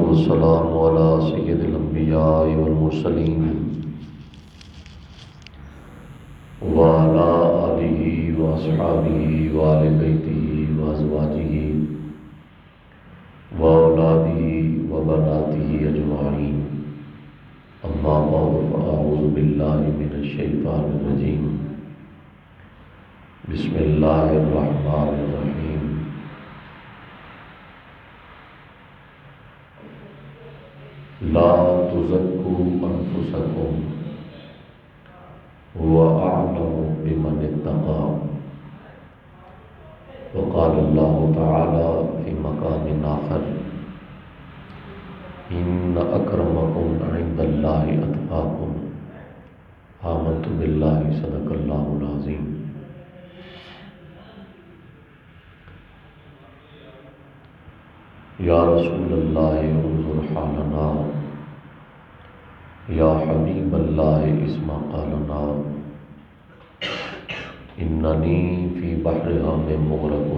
والسلام على سید الانبیاء والمرسلین وعلى آلہ واصحابہ وآل بیتہ وازواجہ واولادہ وبناتہ اجمعین، اما بعد فاعوذ باللہ من الشیطان الرجیم، بسم اللہ الرحمن الرحیم۔ لا تزکوا انفسکم هو اعلم بمن اتقى، وقال اللہ تعالی فی مقام آخر، ان اکرمکم عند اللہ اتقاکم، آمنت باللہ صدق اللہ العظیم۔ یا رسول اللہ انظر حالنا، یا حبیب اللہ اسمع قالنا، اننی فی بحر غم مغرق،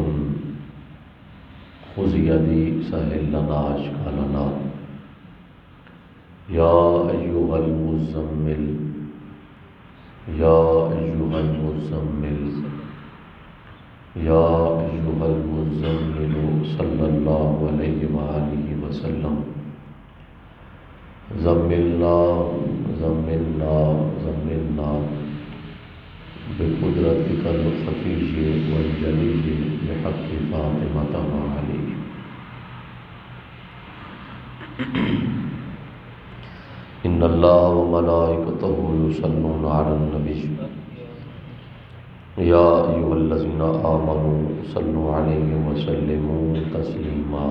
خذ یدی سہل لنا اشکالنا، یا ایہا المزمل، یا ایہا المزمل، یا ایہا المزمل صلی اللہ علیہ وآلہ وسلم، زملنا زملنا زملنا بقدرتک الخفی والجلی بحق فاطمۃ وعلی۔ ان اللہ وملائکتہ یصلون علی النبی، یا ایھا الذین آمنوا صلوا علیہ وسلموا تسلیما،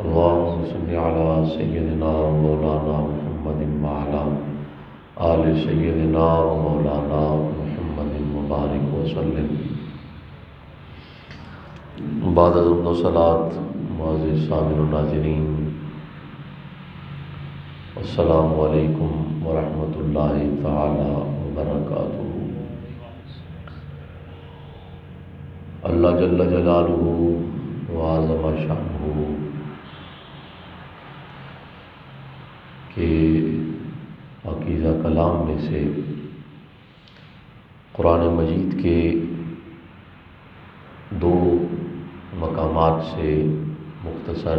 اللہم صل علی سیدنا مولانا محمد وعلی آل سیدنا مولانا محمد مبارک وسلم۔ بعد از الصلاۃ، معزز سامعین و ناظرین، السلام علیکم ورحمۃ اللہ تعالی وبرکاتہ۔ اللہ جل جلالہ وعظم شانہ کہ پاکیزہ کلام میں سے قرآن مجید کے دو مقامات سے مختصر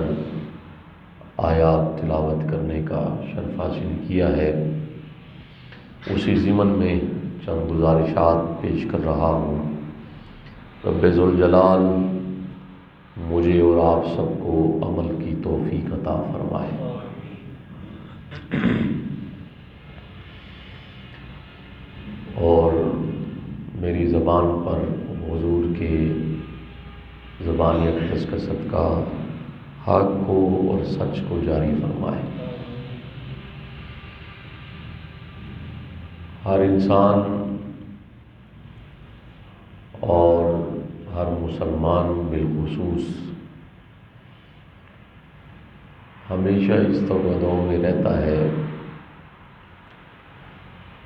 آیات تلاوت کرنے کا شرف حاصل کیا ہے، اسی ضمن میں چند گزارشات پیش کر رہا ہوں۔ رب ذوالجلال مجھے اور آپ سب کو عمل کی توفیق عطا فرمائے۔ اور میری زبان پر حضور کے زبان اقدس کا صدقہ حق کو اور سچ کو جاری فرمائے۔ ہر انسان اور ہر مسلمان بالخصوص ہمیشہ اس توقع میں رہتا ہے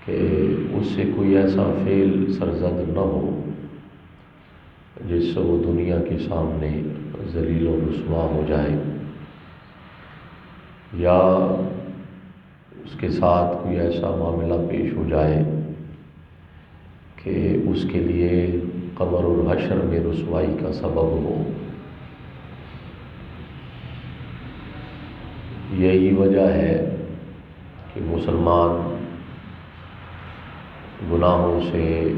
کہ اس سے کوئی ایسا فعل سرزد نہ ہو جس سے وہ دنیا کے سامنے ذلیل و رسوا ہو جائے، یا اس کے ساتھ کوئی ایسا معاملہ پیش ہو جائے کہ اس کے لیے قبر اور حشر میں رسوائی کا سبب ہو۔ یہی وجہ ہے کہ مسلمان گناہوں سے،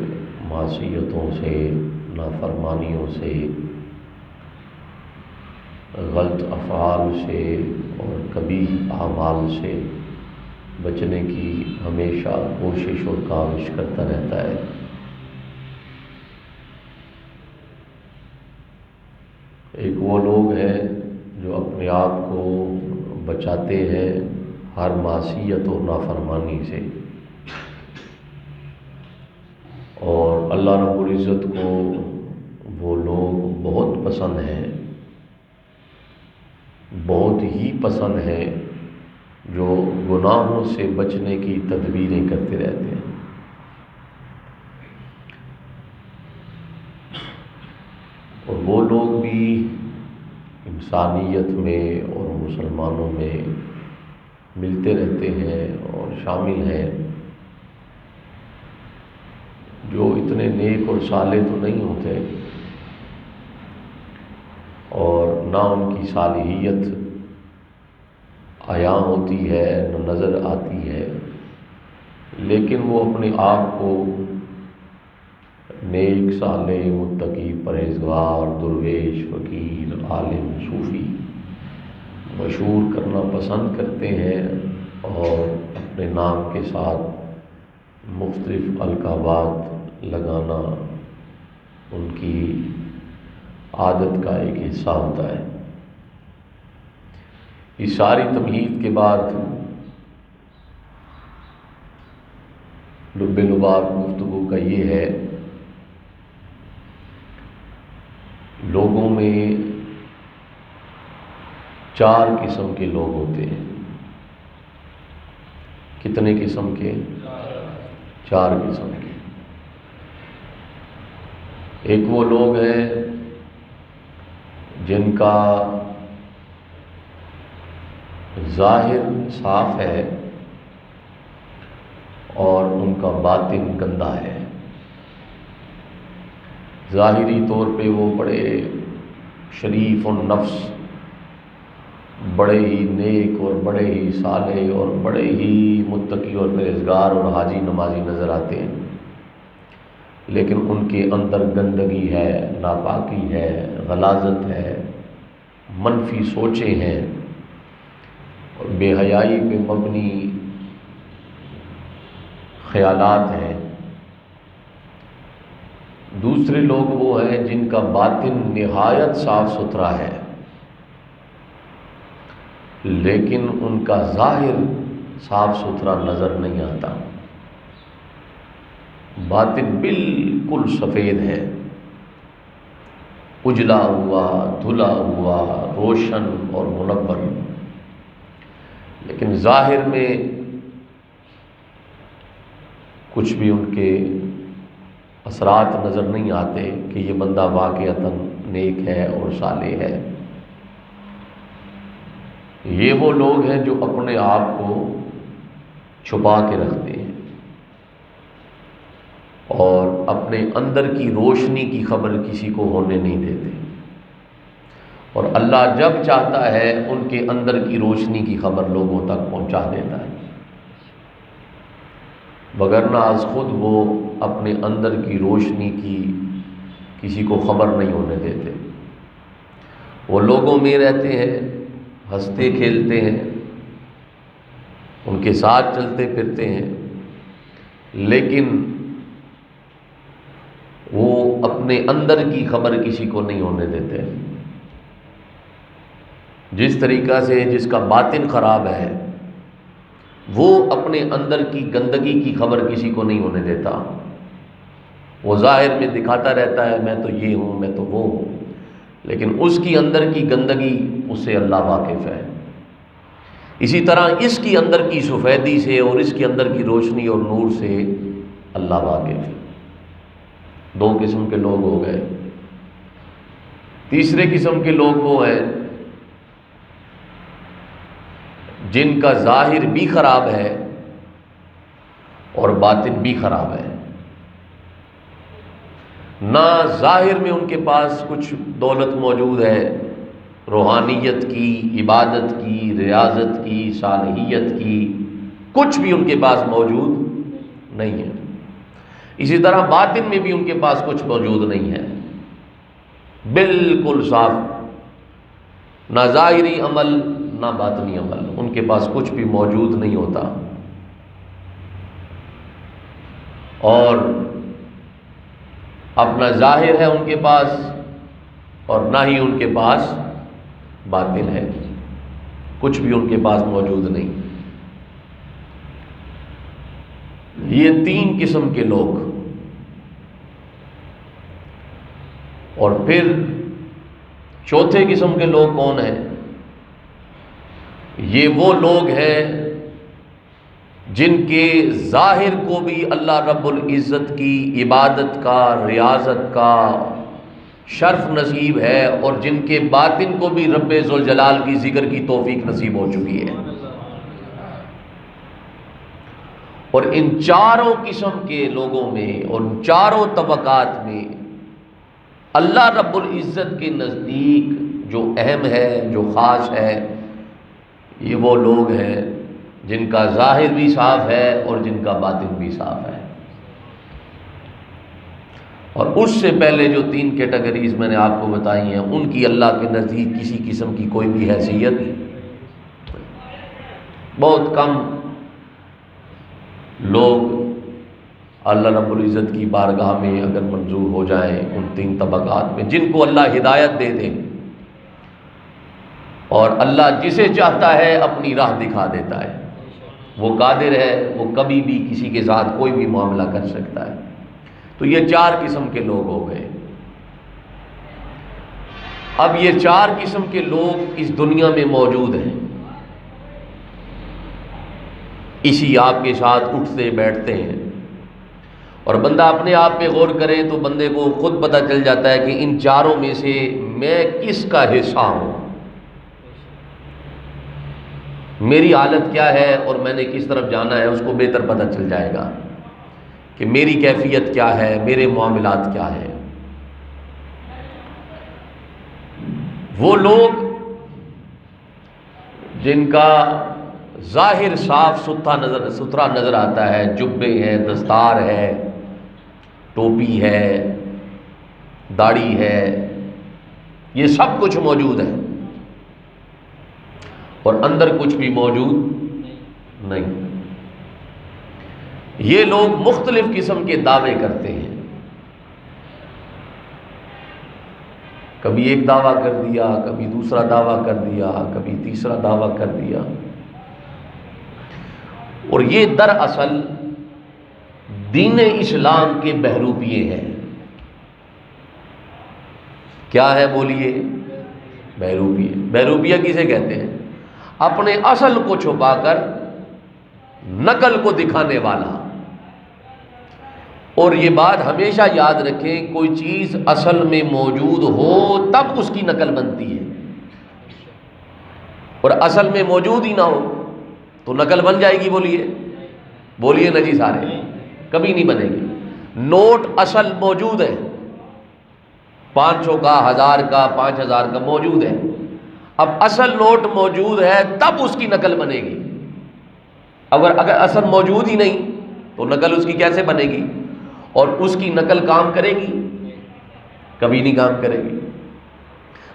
معصیتوں سے، نافرمانیوں سے، غلط افعال سے اور قبیح اعمال سے بچنے کی ہمیشہ کوشش اور کاوش کرتا رہتا ہے۔ ایک وہ لوگ ہیں جو اپنے آپ کو بچاتے ہیں ہر معصیت اور نافرمانی سے، اور اللہ رب العزت کو وہ لوگ بہت پسند ہیں، بہت ہی پسند ہیں جو گناہوں سے بچنے کی تدبیریں کرتے رہتے ہیں۔ اور وہ لوگ بھی انسانیت میں اور مسلمانوں میں ملتے رہتے ہیں اور شامل ہیں، جو اتنے نیک اور صالح تو نہیں ہوتے اور نہ ان کی صالحیت عیاں ہوتی ہے نہ نظر آتی ہے، لیکن وہ اپنے آپ کو نیک صالح متقی پرہیزگار درویش فقیر عالم صوفی مشہور کرنا پسند کرتے ہیں اور اپنے نام کے ساتھ مختلف القابات لگانا ان کی عادت کا ایک حصہ ہوتا ہے۔ اس ساری تمہید کے بعد لب لباب گفتگو کا یہ ہے، لوگوں میں 4 قسم کے لوگ ہوتے ہیں۔ کتنے قسم کے؟ 4 قسم کے۔ ایک وہ لوگ ہیں جن کا ظاہر صاف ہے اور ان کا باطن گندا ہے۔ ظاہری طور پہ وہ بڑے شریف النفس، بڑے ہی نیک اور بڑے ہی صالح اور بڑے ہی متقی اور پرہیزگار اور حاجی نمازی نظر آتے ہیں، لیکن ان کے اندر گندگی ہے، ناپاکی ہے، غلاظت ہے، منفی سوچیں ہیں اور بے حیائی پہ مبنی خیالات ہیں۔ دوسرے لوگ وہ ہیں جن کا باطن نہایت صاف ستھرا ہے، لیکن ان کا ظاہر صاف ستھرا نظر نہیں آتا، باطن بالکل سفید ہے، اجلا ہوا، دھلا ہوا، روشن اور منور، لیکن ظاہر میں کچھ بھی ان کے اثرات نظر نہیں آتے کہ یہ بندہ واقعتاً نیک ہے اور صالح ہے۔ یہ وہ لوگ ہیں جو اپنے آپ کو چھپا کے رکھتے ہیں اور اپنے اندر کی روشنی کی خبر کسی کو ہونے نہیں دیتے، اور اللہ جب چاہتا ہے ان کے اندر کی روشنی کی خبر لوگوں تک پہنچا دیتا ہے، وگرنہ از خود وہ اپنے اندر کی روشنی کی کسی کو خبر نہیں ہونے دیتے۔ وہ لوگوں میں رہتے ہیں، ہنستے کھیلتے ہیں، ان کے ساتھ چلتے پھرتے ہیں، لیکن وہ اپنے اندر کی خبر کسی کو نہیں ہونے دیتے۔ جس طریقہ سے جس کا باطن خراب ہے وہ اپنے اندر کی گندگی کی خبر کسی کو نہیں ہونے دیتا، وہ ظاہر میں دکھاتا رہتا ہے میں تو یہ ہوں، میں تو وہ ہوں، لیکن اس کی اندر کی گندگی اس سے اللہ واقف ہے۔ اسی طرح اس کی اندر کی سفیدی سے اور اس کی اندر کی روشنی اور نور سے اللہ واقف ہے۔ 2 قسم کے لوگ ہو گئے۔ تیسرے قسم کے لوگ وہ ہیں جن کا ظاہر بھی خراب ہے اور باطن بھی خراب ہے، نہ ظاہر میں ان کے پاس کچھ دولت موجود ہے، روحانیت کی، عبادت کی، ریاضت کی، صالحیت کی، کچھ بھی ان کے پاس موجود نہیں ہے۔ اسی طرح باطن میں بھی ان کے پاس کچھ موجود نہیں ہے، بالکل صاف، نہ ظاہری عمل نہ باطنی عمل، ان کے پاس کچھ بھی موجود نہیں ہوتا، اور اپنا ظاہر ہے ان کے پاس اور نہ ہی ان کے پاس باطن ہے، کچھ بھی ان کے پاس موجود نہیں۔ یہ 3 قسم کے لوگ، اور پھر چوتھے قسم کے لوگ کون ہیں؟ یہ وہ لوگ ہیں جن کے ظاہر کو بھی اللہ رب العزت کی عبادت کا، ریاضت کا، شرف نصیب ہے اور جن کے باطن کو بھی رب ذوالجلال کی ذکر کی توفیق نصیب ہو چکی ہے۔ اور ان چاروں قسم کے لوگوں میں اور ان چاروں طبقات میں اللہ رب العزت کے نزدیک جو اہم ہے، جو خاص ہے، یہ وہ لوگ ہیں جن کا ظاہر بھی صاف ہے اور جن کا باطن بھی صاف ہے۔ اور اس سے پہلے جو 3 کیٹیگریز میں نے آپ کو بتائی ہیں، ان کی اللہ کے نزدیک کسی قسم کی کوئی بھی حیثیت، بہت کم لوگ اللہ رب العزت کی بارگاہ میں اگر منظور ہو جائیں ان 3 طبقات میں، جن کو اللہ ہدایت دے دے، اور اللہ جسے چاہتا ہے اپنی راہ دکھا دیتا ہے، وہ قادر ہے، وہ کبھی بھی کسی کے ساتھ کوئی بھی معاملہ کر سکتا ہے۔ تو یہ 4 قسم کے لوگ ہو گئے۔ اب یہ 4 قسم کے لوگ اس دنیا میں موجود ہیں، اسی آپ کے ساتھ اٹھتے بیٹھتے ہیں، اور بندہ اپنے آپ پہ غور کرے تو بندے کو خود پتہ چل جاتا ہے کہ ان 4 میں سے میں کس کا حصہ ہوں، میری حالت کیا ہے اور میں نے کس طرف جانا ہے، اس کو بہتر پتہ چل جائے گا کہ میری کیفیت کیا ہے، میرے معاملات کیا ہے۔ وہ لوگ جن کا ظاہر صاف ستھرا نظر آتا ہے، جبے ہیں، دستار ہے، ٹوپی ہے، داڑھی ہے، یہ سب کچھ موجود ہے، اور اندر کچھ بھی موجود نہیں۔ یہ لوگ مختلف قسم کے دعوے کرتے ہیں، کبھی ایک دعویٰ کر دیا، کبھی دوسرا دعویٰ کر دیا، کبھی تیسرا دعویٰ کر دیا، اور یہ دراصل دین اسلام کے بہروپیے ہیں۔ کیا ہے بولیے؟ بہروپیے۔ بہروپیہ کسے کہتے ہیں؟ اپنے اصل کو چھپا کر نقل کو دکھانے والا۔ اور یہ بات ہمیشہ یاد رکھیں، کوئی چیز اصل میں موجود ہو تب اس کی نقل بنتی ہے، اور اصل میں موجود ہی نہ ہو تو نقل بن جائے گی؟ بولیے نا جی سارے، کبھی نہیں بنے گی۔ نوٹ اصل موجود ہے، 500 کا، 1000 کا، 5000 کا موجود ہے، اب اصل نوٹ موجود ہے تب اس کی نقل بنے گی۔ اگر اصل موجود ہی نہیں تو نقل اس کی کیسے بنے گی؟ اور اس کی نقل کام کرے گی؟ کبھی نہیں کام کرے گی۔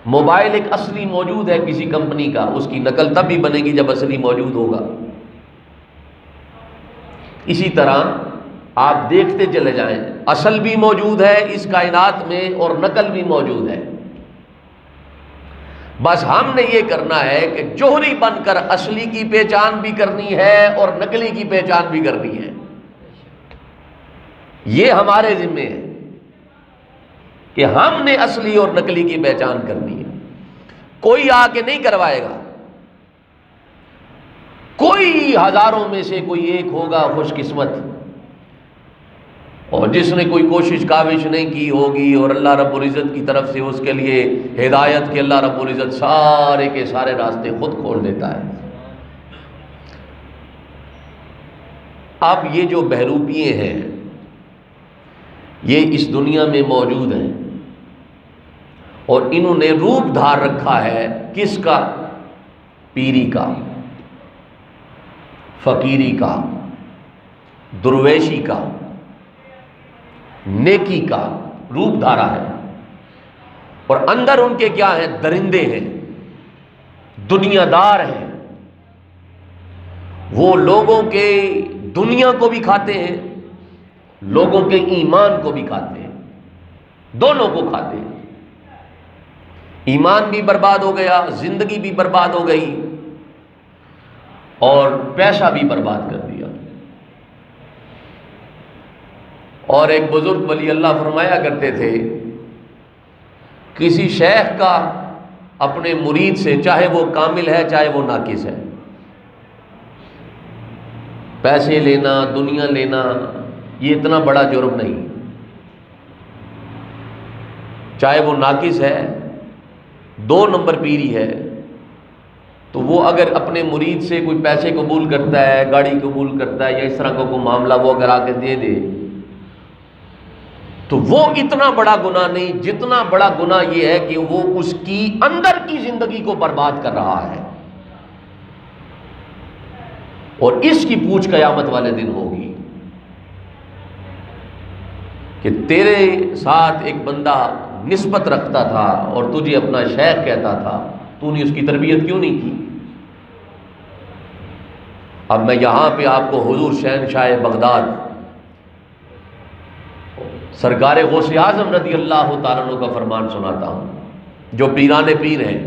موبائل ایک اصلی موجود ہے کسی کمپنی کا، اس کی نقل تب بھی بنے گی جب اصلی موجود ہوگا۔ اسی طرح آپ دیکھتے چلے جائیں، اصل بھی موجود ہے اس کائنات میں اور نقل بھی موجود ہے، بس ہم نے یہ کرنا ہے کہ جوہری بن کر اصلی کی پہچان بھی کرنی ہے اور نقلی کی پہچان بھی کرنی ہے۔ یہ ہمارے ذمے ہے کہ ہم نے اصلی اور نقلی کی پہچان کرنی ہے۔ کوئی آ کے نہیں کروائے گا، کوئی ہزاروں میں سے کوئی ایک ہوگا خوش قسمت، اور جس نے کوئی کوشش کاوش نہیں کی ہوگی اور اللہ رب العزت کی طرف سے اس کے لیے ہدایت کے اللہ رب العزت سارے کے سارے راستے خود کھول دیتا ہے۔ اب یہ جو بہروپیے ہیں یہ اس دنیا میں موجود ہیں، اور انہوں نے روپ دھار رکھا ہے کس کا؟ پیری کا، فقیری کا، درویشی کا، نیکی کا روپ دھارا ہے، اور اندر ان کے کیا ہیں؟ درندے ہیں، دنیا دار ہیں۔ وہ لوگوں کے دنیا کو بھی کھاتے ہیں، لوگوں کے ایمان کو بھی کھاتے ہیں، دونوں کو کھاتے ہیں۔ ایمان بھی برباد ہو گیا، زندگی بھی برباد ہو گئی، اور پیسہ بھی برباد کر دیا۔ اور ایک بزرگ ولی اللہ فرمایا کرتے تھے، کسی شیخ کا اپنے مرید سے، چاہے وہ کامل ہے چاہے وہ ناقص ہے، پیسے لینا، دنیا لینا، یہ اتنا بڑا جرم نہیں۔ چاہے وہ ناقص ہے، 2 نمبر پیری ہے، تو وہ اگر اپنے مرید سے کوئی پیسے قبول کرتا ہے، گاڑی قبول کرتا ہے، یا اس طرح کا کوئی معاملہ وہ اگر آ کے دے دے، تو وہ اتنا بڑا گناہ نہیں، جتنا بڑا گناہ یہ ہے کہ وہ اس کی اندر کی زندگی کو برباد کر رہا ہے، اور اس کی پوچھ قیامت والے دن ہوگی کہ تیرے ساتھ ایک بندہ نسبت رکھتا تھا اور تجھے اپنا شیخ کہتا تھا، تو نے اس کی تربیت کیوں نہیں کی؟ اب میں یہاں پہ آپ کو حضور شہنشاہ بغداد سرکار غوث اعظم رضی اللہ تعالیٰ عنہ کا فرمان سناتا ہوں، جو پیران پیر ہیں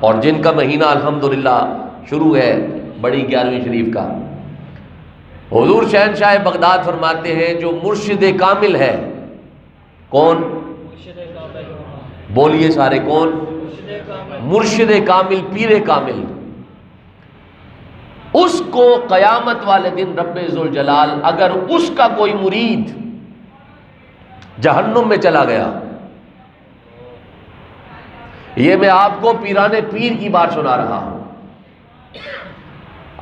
اور جن کا مہینہ الحمدللہ شروع ہے بڑی 11ویں شریف کا۔ حضور شہنشاہ بغداد فرماتے ہیں جو مرشد کامل ہے، کون؟ بولیے سارے، کون؟ مرشد کامل، پیر کامل، اس کو قیامت والے دن رب ذوالجلال اگر اس کا کوئی مرید جہنم میں چلا گیا، یہ میں آپ کو پیران پیر کی بات سنا رہا ہوں،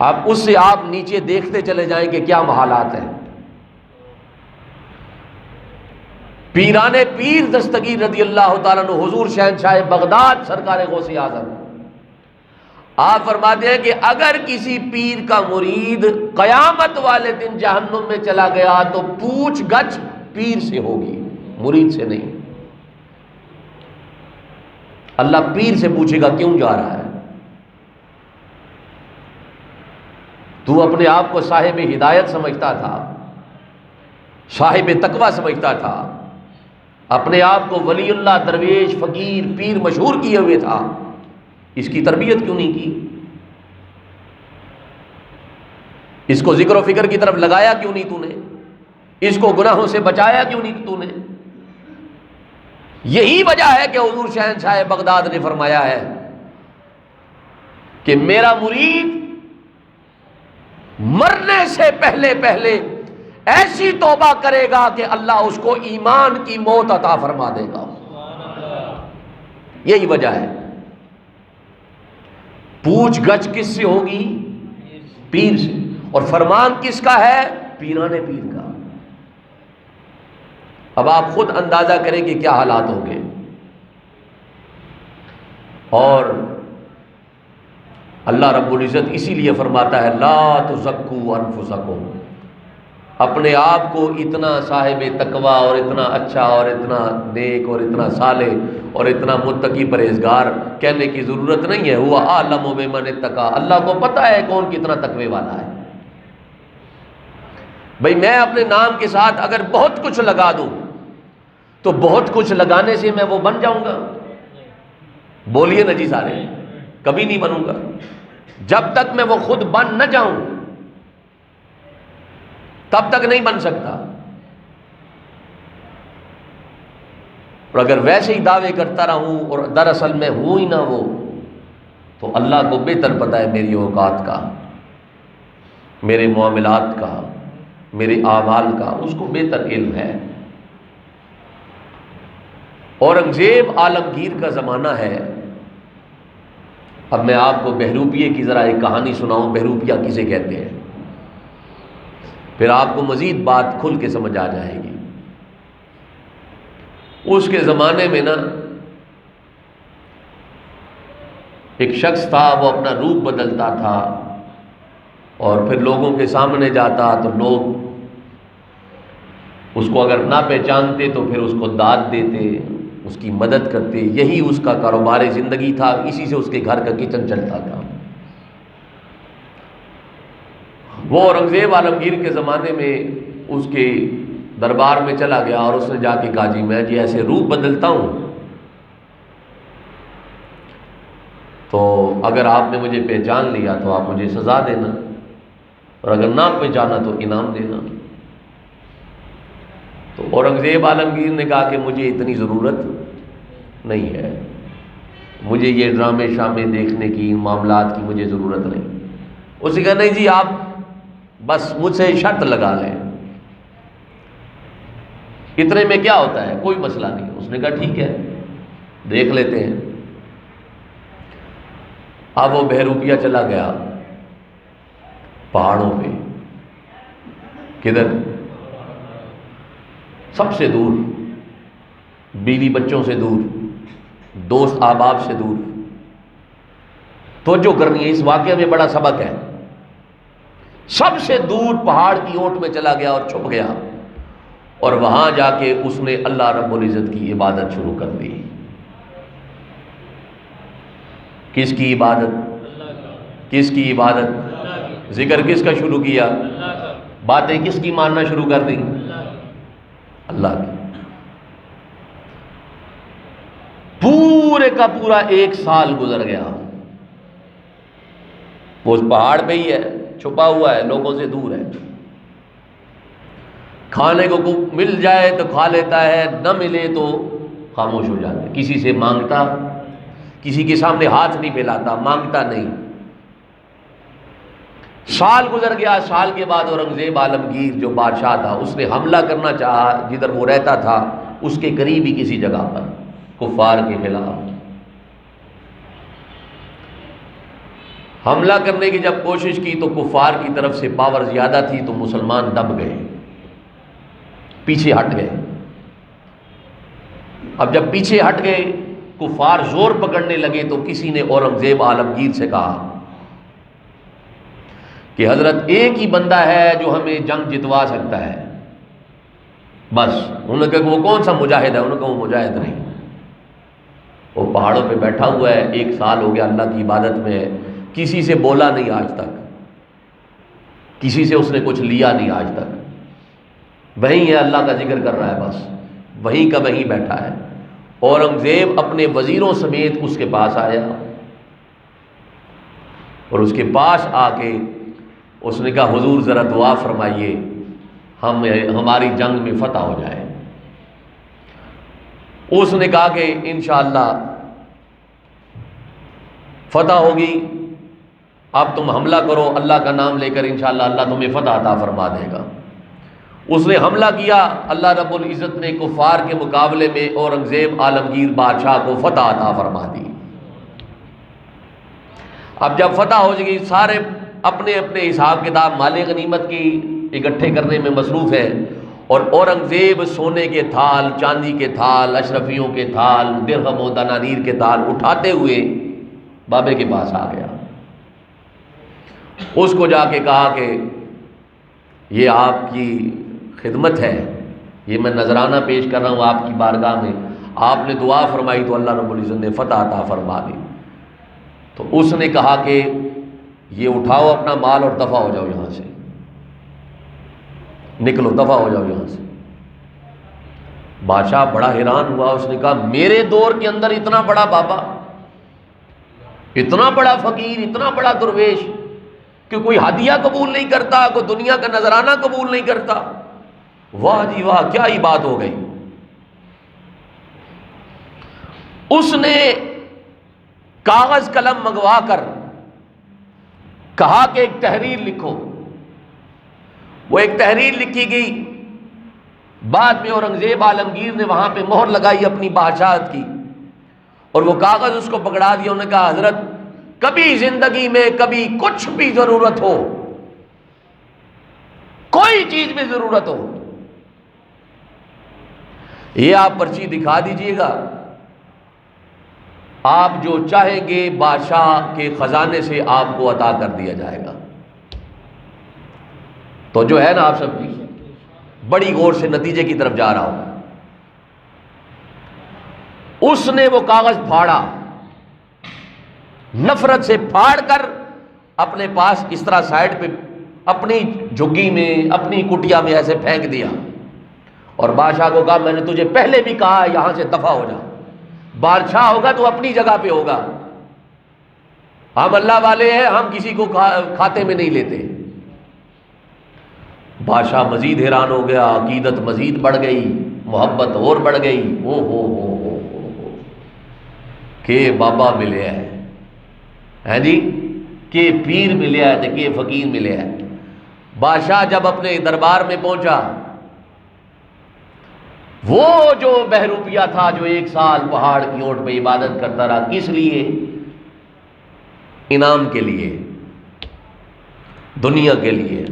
آپ اس سے آپ نیچے دیکھتے چلے جائیں کہ کیا محالات ہیں۔ پیران پیر دستگیر رضی اللہ تعالیٰ عنہ حضور شہنشاہ بغداد سرکار غوث اعظم، آپ فرماتے ہیں کہ اگر کسی پیر کا مرید قیامت والے دن جہنم میں چلا گیا تو پوچھ گچھ پیر سے ہوگی، مرید سے نہیں۔ اللہ پیر سے پوچھے گا کیوں جا رہا ہے؟ تو اپنے آپ کو صاحب ہدایت سمجھتا تھا، صاحب تقوی سمجھتا تھا، اپنے آپ کو ولی اللہ، درویش، فقیر، پیر مشہور کیے ہوئے تھا، اس کی تربیت کیوں نہیں کی؟ اس کو ذکر و فکر کی طرف لگایا کیوں نہیں تو نے؟ اس کو گناہوں سے بچایا کیوں نہیں تو نے؟ یہی وجہ ہے کہ حضور شہنشاہ بغداد نے فرمایا ہے کہ میرا مرید مرنے سے پہلے ایسی توبہ کرے گا کہ اللہ اس کو ایمان کی موت عطا فرما دے گا۔ یہی وجہ ہے۔ پوچھ گچھ کس سے ہوگی؟ پیر سے۔ اور فرمان کس کا ہے؟ پیران پیر کا۔ اب آپ خود اندازہ کریں کہ کیا حالات ہوں گے۔ اور اللہ رب العزت اسی لیے فرماتا ہے لا تزکوا انفسکم، اپنے آپ کو اتنا صاحب تقوی اور اتنا اچھا اور اتنا نیک اور اتنا صالح اور اتنا متقی پرہیزگار کہنے کی ضرورت نہیں ہے۔ ہوا اعلم بمن اتقی، اللہ کو پتہ ہے کون کتنا تقوی والا ہے۔ بھئی میں اپنے نام کے ساتھ اگر بہت کچھ لگا دوں تو بہت کچھ لگانے سے میں وہ بن جاؤں گا؟ بولیے نا جی سارے، کبھی نہیں بنوں گا جب تک میں وہ خود بن نہ جاؤں، تب تک نہیں بن سکتا۔ اور اگر ویسے ہی دعوے کرتا رہوں اور دراصل میں ہوں ہی نہ وہ، تو اللہ کو بہتر پتہ ہے میری اوقات کا، میرے معاملات کا، میرے اعمال کا، اس کو بہتر علم ہے۔ اورنگزیب عالمگیر کا زمانہ ہے۔ اب میں آپ کو بہروپیے کی ذرا ایک کہانی سناؤں، بہروپیہ کسے کہتے ہیں، پھر آپ کو مزید بات کھل کے سمجھ آ جائے گی۔ اس کے زمانے میں نا ایک شخص تھا، وہ اپنا روپ بدلتا تھا اور پھر لوگوں کے سامنے جاتا تو لوگ اس کو اگر نہ پہچانتے تو پھر اس کو داد دیتے، اس کی مدد کرتے۔ یہی اس کا کاروبار زندگی تھا، اسی سے اس کے گھر کا کچن چلتا تھا۔ وہ اورنگزیب عالمگیر کے زمانے میں اس کے دربار میں چلا گیا اور اس نے جا کے کہا جی میں جی ایسے روپ بدلتا ہوں، تو اگر آپ نے مجھے پہچان لیا تو آپ مجھے سزا دینا، اور اگر نہ پہچانا تو انعام دینا۔ تو اورنگزیب عالمگیر نے کہا کہ مجھے اتنی ضرورت نہیں ہے، مجھے یہ ڈرامے شامے دیکھنے کی، معاملات کی مجھے ضرورت نہیں۔ اس نے کہا نہیں جی آپ بس مجھ سے شرط لگا لیں اتنے میں کیا ہوتا ہے، کوئی مسئلہ نہیں۔ اس نے کہا ٹھیک ہے دیکھ لیتے ہیں۔ اب وہ بہروپیہ چلا گیا پہاڑوں پہ، کدھر؟ سب سے دور، بیوی بچوں سے دور، دوست احباب سے دور۔ توجہ کرنی ہے، اس واقعے میں بڑا سبق ہے۔ سب سے دور پہاڑ کی اونٹ میں چلا گیا اور چھپ گیا، اور وہاں جا کے اس نے اللہ رب العزت کی عبادت شروع کر دی۔ کس کی عبادت؟ کس کی عبادت؟ ذکر کس کا شروع کیا؟ باتیں کس کی ماننا شروع کر دی؟ اللہ کی۔ پورے کا پورا 1 سال گزر گیا، وہ اس پہاڑ پہ ہی ہے، چھپا ہوا ہے، لوگوں سے دور ہے۔ کھانے کو مل جائے تو کھا لیتا ہے، نہ ملے تو خاموش ہو جاتا ہے، کسی سے مانگتا، کسی کے سامنے ہاتھ نہیں پھیلاتا، مانگتا نہیں۔ سال گزر گیا، سال کے بعد اورنگزیب عالمگیر جو بادشاہ تھا، اس نے حملہ کرنا چاہا جدھر وہ رہتا تھا اس کے قریب ہی کسی جگہ پر، کفار کے خلاف حملہ کرنے کی جب کوشش کی تو کفار کی طرف سے پاور زیادہ تھی، تو مسلمان دب گئے، پیچھے ہٹ گئے۔ اب جب پیچھے ہٹ گئے، کفار زور پکڑنے لگے، تو کسی نے اورنگزیب عالمگیر سے کہا کہ حضرت ایک ہی بندہ ہے جو ہمیں جنگ جتوا سکتا ہے، بس۔ انہوں نے کہا کہ وہ کون سا مجاہد ہے؟ انہوں نے کہا وہ مجاہد نہیں، وہ پہاڑوں پہ بیٹھا ہوا ہے، 1 سال ہو گیا اللہ کی عبادت میں ہے، کسی سے بولا نہیں آج تک، کسی سے اس نے کچھ لیا نہیں آج تک، وہیں ہے، اللہ کا ذکر کر رہا ہے، بس وہیں کا وہیں بیٹھا ہے۔ اورنگزیب اپنے وزیروں سمیت اس کے پاس آیا، اور اس کے پاس آ کے اس نے کہا حضور ذرا دعا فرمائیے ہماری جنگ میں فتح ہو جائے۔ اس نے کہا کہ انشاءاللہ فتح ہوگی، اب تم حملہ کرو اللہ کا نام لے کر، انشاءاللہ اللہ تمہیں فتح عطا فرما دے گا۔ اس نے حملہ کیا، اللہ رب العزت نے کفار کے مقابلے میں اورنگزیب عالمگیر بادشاہ کو فتح عطا فرما دی۔ اب جب فتح ہو گئی، سارے اپنے اپنے حساب کتاب مال غنیمت کی اکٹھے کرنے میں مصروف ہے، اور اورنگزیب سونے کے تھال، چاندی کے تھال، اشرفیوں کے تھال، درہم و دنانیر کے تھال اٹھاتے ہوئے بابے کے پاس آ گیا۔ اس کو جا کے کہا کہ یہ آپ کی خدمت ہے، یہ میں نذرانہ پیش کر رہا ہوں آپ کی بارگاہ میں، آپ نے دعا فرمائی تو اللہ رب العزت نے فتح عطا فرما دی۔ تو اس نے کہا کہ یہ اٹھاؤ اپنا مال اور دفع ہو جاؤ یہاں سے، نکلو دفع ہو جاؤ یہاں سے۔ بادشاہ بڑا حیران ہوا، اس نے کہا میرے دور کے اندر اتنا بڑا بابا، اتنا بڑا فقیر، اتنا بڑا درویش کہ کوئی ہدیہ قبول نہیں کرتا، کوئی دنیا کا نذرانہ قبول نہیں کرتا، واہ جی واہ کیا ہی بات ہو گئی۔ اس نے کاغذ قلم منگوا کر کہا کہ ایک تحریر لکھو۔ وہ ایک تحریر لکھی گئی، بعد میں اورنگزیب عالمگیر نے وہاں پہ مہر لگائی اپنی بادشاہت کی، اور وہ کاغذ اس کو پکڑا دیا۔ انہوں نے کہا حضرت کبھی زندگی میں کبھی کچھ بھی ضرورت ہو، کوئی چیز میں ضرورت ہو، یہ آپ پرچی دکھا دیجئے گا، آپ جو چاہیں گے بادشاہ کے خزانے سے آپ کو عطا کر دیا جائے گا۔ تو جو ہے نا آپ سب کی بڑی غور سے نتیجے کی طرف جا رہا ہوں۔ اس نے وہ کاغذ پھاڑا، نفرت سے پھاڑ کر اپنے پاس اس طرح سائڈ پہ اپنی جھگی میں، اپنی کٹیا میں ایسے پھینک دیا، اور بادشاہ کو کہا میں نے تجھے پہلے بھی کہا یہاں سے دفع ہو جا، بادشاہ ہوگا تو اپنی جگہ پہ ہوگا، ہم اللہ والے ہیں، ہم کسی کو کھاتے میں نہیں لیتے۔ بادشاہ مزید حیران ہو گیا، عقیدت مزید بڑھ گئی، محبت اور بڑھ گئی، او ہو کہ بابا ملے ہے جی، کہ پیر ملیا ہے کہ فقیر ملیا ہے۔ بادشاہ جب اپنے دربار میں پہنچا وہ جو بہروپیہ تھا جو 1 سال پہاڑ کی اوٹ پہ عبادت کرتا رہا، کس لیے؟ انعام کے لیے، دنیا کے لیے۔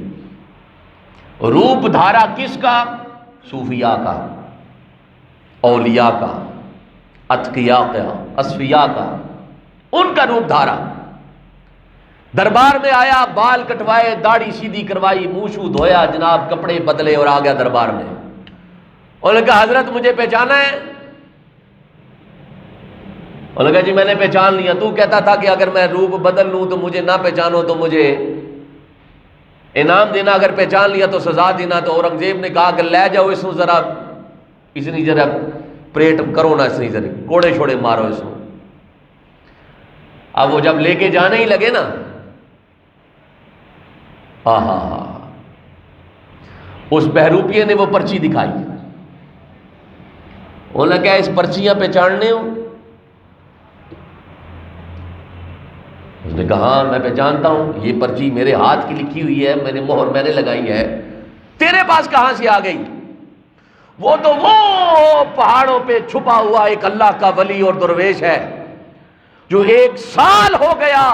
روپ دھارا کس کا؟ صوفیاء کا، اولیاء کا، اتقیاء کا، اصفیاء کا، ان کا روپ دھارا۔ دربار میں آیا، بال کٹوائے، داڑھی سیدھی کروائی، منہ شو دھویا، جناب کپڑے بدلے اور آ گیا دربار میں۔ انہوں نے کہا حضرت مجھے پہچانا ہے؟ انہوں نے کہا جی میں نے پہچان لیا، تو کہتا تھا کہ اگر میں روپ بدل لوں تو مجھے نہ پہچانو تو مجھے انعام دینا، اگر پہچان لیا تو سزا دینا۔ تو اورنگزیب نے کہا کہ لے جاؤ اس ذرا، اسنی ذرا پریٹ کرو نا، اسنی ذرا کوڑے چھوڑے مارو اس کو۔ اب وہ جب لے کے جانے ہی لگے نا، اس بہروپیے نے وہ پرچی دکھائی۔ انہوں نے کہا اس پرچیاں پہچاننے ہو؟ اس نے کہا ہاں میں پہچانتا ہوں، یہ پرچی میرے ہاتھ کی لکھی ہوئی ہے، میرے مہر میں نے لگائی ہے، تیرے پاس کہاں سے آ گئی؟ وہ تو وہ پہاڑوں پہ چھپا ہوا ایک اللہ کا ولی اور درویش ہے جو 1 سال ہو گیا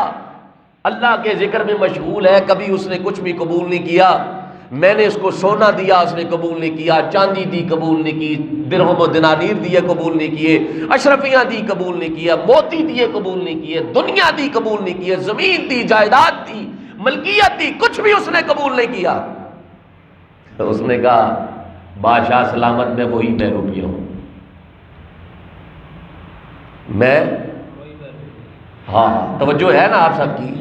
اللہ کے ذکر میں مشغول ہے، کبھی اس نے کچھ بھی قبول نہیں کیا۔ میں نے اس کو سونا دیا، اس نے قبول نہیں کیا، چاندی دی قبول نہیں کی، درہم و دنانیر دیے قبول نہیں کیے، اشرفیاں دی قبول نہیں کیا، موتی دیے قبول نہیں کیے، دنیا دی قبول نہیں کیے، زمین دی، جائیداد دی، ملکیت دی، کچھ بھی اس نے قبول نہیں کیا۔ اس نے کہا بادشاہ سلامت میں وہی بہروپیہ ہوں، میں ہاں توجہ ہے نا آپ سب کی،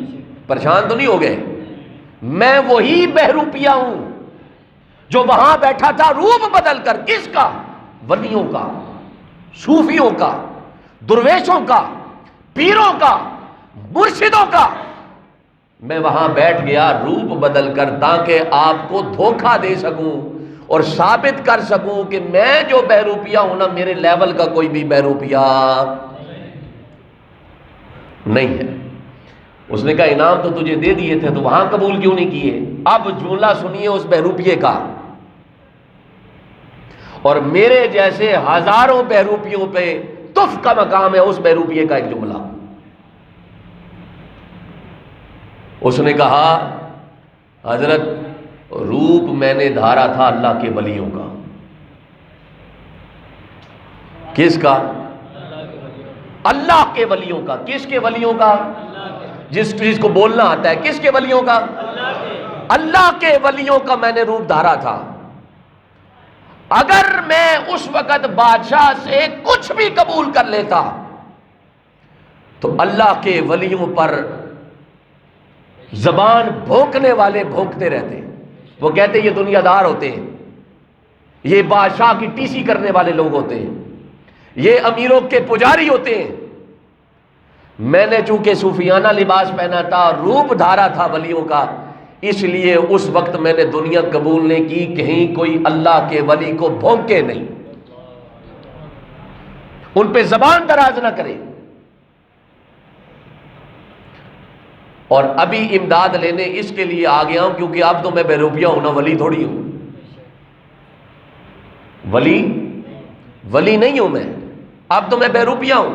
پریشان تو نہیں ہو گئے؟ میں وہی بہروپیہ ہوں جو وہاں بیٹھا تھا روپ بدل کر، کس کا؟ ولیوں کا، صوفیوں کا، درویشوں کا، پیروں کا، مرشدوں کا۔ میں وہاں بیٹھ گیا روپ بدل کر تاکہ آپ کو دھوکہ دے سکوں اور ثابت کر سکوں کہ میں جو بہروپیہ ہوں نا، میرے لیول کا کوئی بھی بہروپیہ نہیں ہے۔ اس نے کہا انعام تو تجھے دے دیے تھے تو وہاں قبول کیوں نہیں کیے؟ اب جملہ سنیے اس بہروپیے کا، اور میرے جیسے ہزاروں بہروپیوں پہ تف کا مقام ہے اس بہروپیے کا ایک جملہ۔ اس نے کہا حضرت روپ میں نے دھارا تھا اللہ کے ولیوں کا۔ کس کا؟ اللہ کے ولیوں کا۔ کس کے ولیوں کا؟ جس کو بولنا آتا ہے، کس کے ولیوں کا؟ اللہ کے ولیوں کا میں نے روپ دھارا تھا۔ اگر میں اس وقت بادشاہ سے کچھ بھی قبول کر لیتا تو اللہ کے ولیوں پر زبان بھونکنے والے بھونکتے رہتے، وہ کہتے یہ دنیا دار ہوتے ہیں، یہ بادشاہ کی ٹیسی کرنے والے لوگ ہوتے ہیں، یہ امیروں کے پجاری ہوتے ہیں۔ میں نے چونکہ صوفیانہ لباس پہنا تھا، روپ دھارا تھا ولیوں کا، اس لیے اس وقت میں نے دنیا قبول نہیں کی، کہیں کوئی اللہ کے ولی کو بھونکے نہیں، ان پہ زبان دراز نہ کرے۔ اور ابھی امداد لینے اس کے لیے آ گیا ہوں کیونکہ اب تو میں بہروپیہ ہوں نا، ولی تھوڑی ہوں، ولی نہیں ہوں میں، اب تو میں بہروپیہ ہوں۔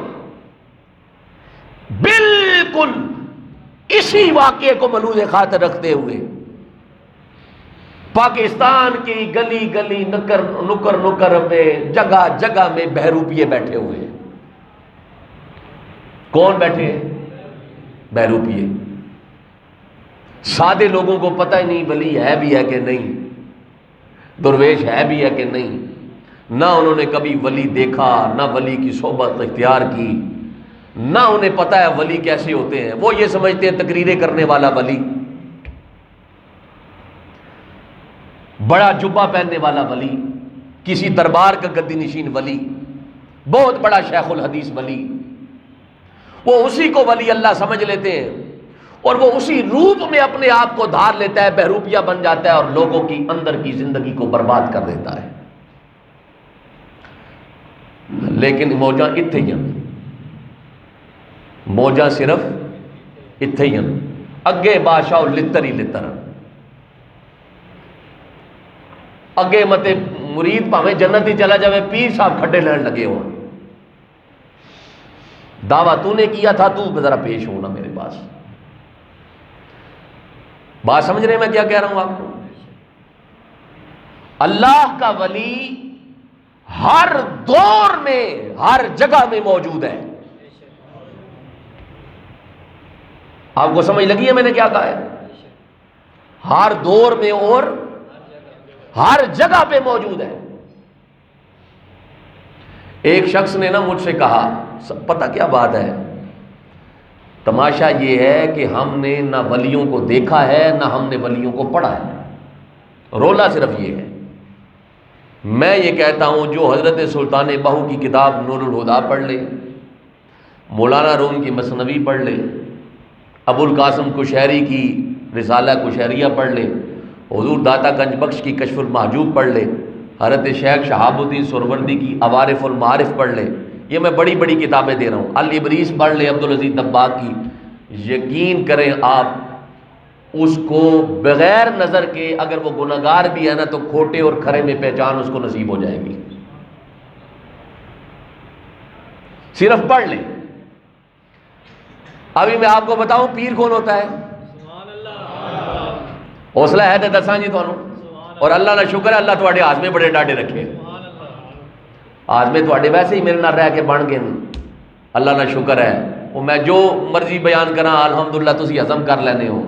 بالکل اسی واقعے کو ملوز خاطر رکھتے ہوئے پاکستان کی گلی گلی، نکر نکر میں، جگہ جگہ میں بہروپیے بیٹھے ہوئے ہیں۔ کون بیٹھے ہیں؟ بہروپیے۔ سادے لوگوں کو پتہ ہی نہیں ولی ہے بھی ہے کہ نہیں، درویش ہے بھی ہے کہ نہیں، نہ انہوں نے کبھی ولی دیکھا، نہ ولی کی صحبت اختیار کی، نہ انہیں پتہ ہے ولی کیسے ہوتے ہیں۔ وہ یہ سمجھتے ہیں تقریریں کرنے والا ولی، بڑا جبہ پہننے والا ولی، کسی دربار کا گدی نشین ولی، بہت بڑا شیخ الحدیث ولی، وہ اسی کو ولی اللہ سمجھ لیتے ہیں اور وہ اسی روپ میں اپنے آپ کو دھار لیتا ہے، بہروپیہ بن جاتا ہے اور لوگوں کی اندر کی زندگی کو برباد کر دیتا ہے۔ لیکن موجاں اتھے ہی ہیں، موجاں صرف اتھے ہی ہیں، اگے بادشاہ لتر ہی لتر، اگے متے مرید پاویں جنت ہی چلا جاوے، پیر صاحب کھڈے لین لگے ہوں، دعویٰ تو نے کیا تھا، تو ذرا پیش ہونا میرے پاس۔ بات سمجھ رہے ہیں میں کیا کہہ رہا ہوں آپ کو؟ اللہ کا ولی ہر دور میں ہر جگہ میں موجود ہے۔ آپ کو سمجھ لگی ہے میں نے کیا کہا ہے؟ ہر دور میں اور ہر جگہ پہ موجود ہے۔ ایک شخص نے نا مجھ سے کہا، پتہ کیا بات ہے، تماشا یہ ہے کہ ہم نے نہ ولیوں کو دیکھا ہے نہ ہم نے ولیوں کو پڑھا ہے، رولا صرف یہ ہے۔ میں یہ کہتا ہوں جو حضرت سلطان بہو کی کتاب نور الہدا پڑھ لے، مولانا روم کی مثنوی پڑھ لے، ابو القاسم کشیری کی رسالہ کشیریہ پڑھ لے، حضور داتا گنج بخش کی کشف المحجوب پڑھ لے، حضرت شیخ شہاب الدین سہروردی کی عوارف المعارف پڑھ لے، یہ میں بڑی بڑی کتابیں دے رہا ہوں، الابریز پڑھ لے عبدالعزیز دباغ کی، یقین کریں آپ اس کو بغیر نظر کے اگر وہ گناہگار بھی ہے نا تو کھوٹے اور کھرے میں پہچان اس کو نصیب ہو جائے گی، صرف پڑھ لیں۔ ابھی میں آپ کو بتاؤں پیر کون ہوتا ہے؟ حوصلہ ہے تو دساں جی تھانوں، اور اللہ کا شکر ہے اللہ تواڈے آزمے بڑے ڈاڈے رکھے، آزمے تواڈے ویسے ہی میرے نال رہ کے بن گئے، اللہ کا شکر ہے، وہ میں جو مرضی بیان کراں الحمدللہ تسی ہضم کر لینے ہو،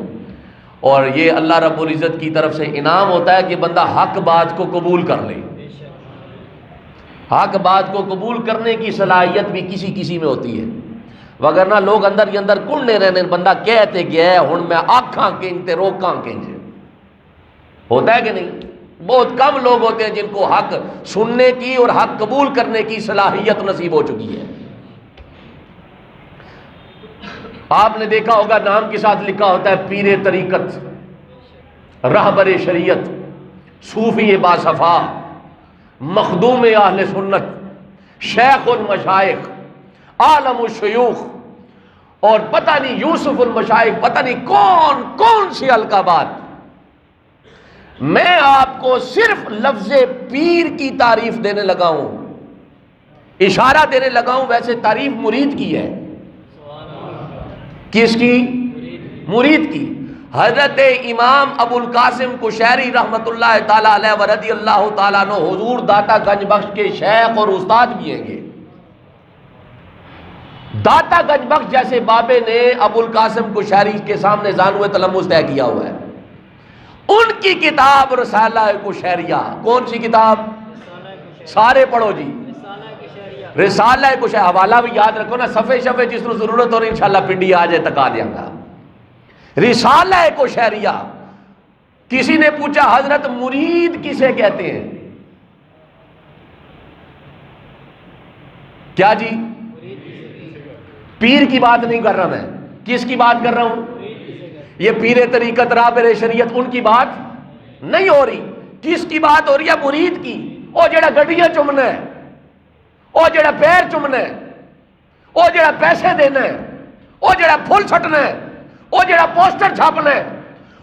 اور یہ اللہ رب العزت کی طرف سے انعام ہوتا ہے کہ بندہ حق بات کو قبول کر لے۔ حق بات کو قبول کرنے کی صلاحیت بھی کسی کسی میں ہوتی ہے، وگرنہ لوگ اندر ہی اندر کڑنے رہنے، بندہ کہتے گیا ہے ہن میں آکھاں کنج تے روکاں کنج، ہوتا ہے کہ نہیں؟ بہت کم لوگ ہوتے ہیں جن کو حق سننے کی اور حق قبول کرنے کی صلاحیت نصیب ہو چکی ہے۔ آپ نے دیکھا ہوگا نام کے ساتھ لکھا ہوتا ہے پیر طریقت، رہبر شریعت، صوفی باصفا، مخدوم اہل سنت، شیخ المشائخ، عالم الشیوخ، اور پتہ نہیں یوسف المشائخ، پتہ نہیں کون کون سی القابات۔ میں آپ کو صرف لفظ پیر کی تعریف دینے لگا ہوں، اشارہ دینے لگا ہوں، ویسے تعریف مرید کی ہے۔ کس کی؟ مرید کی۔ حضرت امام ابو القاسم کشیری رحمت اللہ تعالی علیہ ورضی اللہ تعالیٰ عنہ حضور داتا گنج بخش کے شیخ اور استاد بھی ہیں گے۔ داتا گنج بخش جیسے بابے نے ابو القاسم کشیری کے سامنے زانوِ تلمس طے کیا ہوا ہے۔ ان کی کتاب رسالہ کشیریہ، کون سی کتاب؟ سارے پڑھو جی، رسالہ کشیریہ، حوالہ بھی یاد رکھو نا، صفحے شفے جس کو ضرورت ہو رہی انشاءاللہ پنڈی آ جائے تکا دیا گا۔ رسالہ کشیریہ۔ کسی نے پوچھا حضرت مرید کسے کہتے ہیں؟ کیا جی؟ پیر کی بات نہیں کر رہا میں، کس کی بات کر رہا ہوں؟ یہ پیر طریقت رہبر شریعت ان کی بات نہیں ہو رہی، کس کی بات ہو رہی ہے؟ مرید کی۔ او جڑا گڈیاں چومنا ہے، او جڑا پیر چومنا ہے، او جڑا پیسے دینا ہے، او جڑا پھول سٹنا ہے، او جڑا پوسٹر چھاپنا ہے،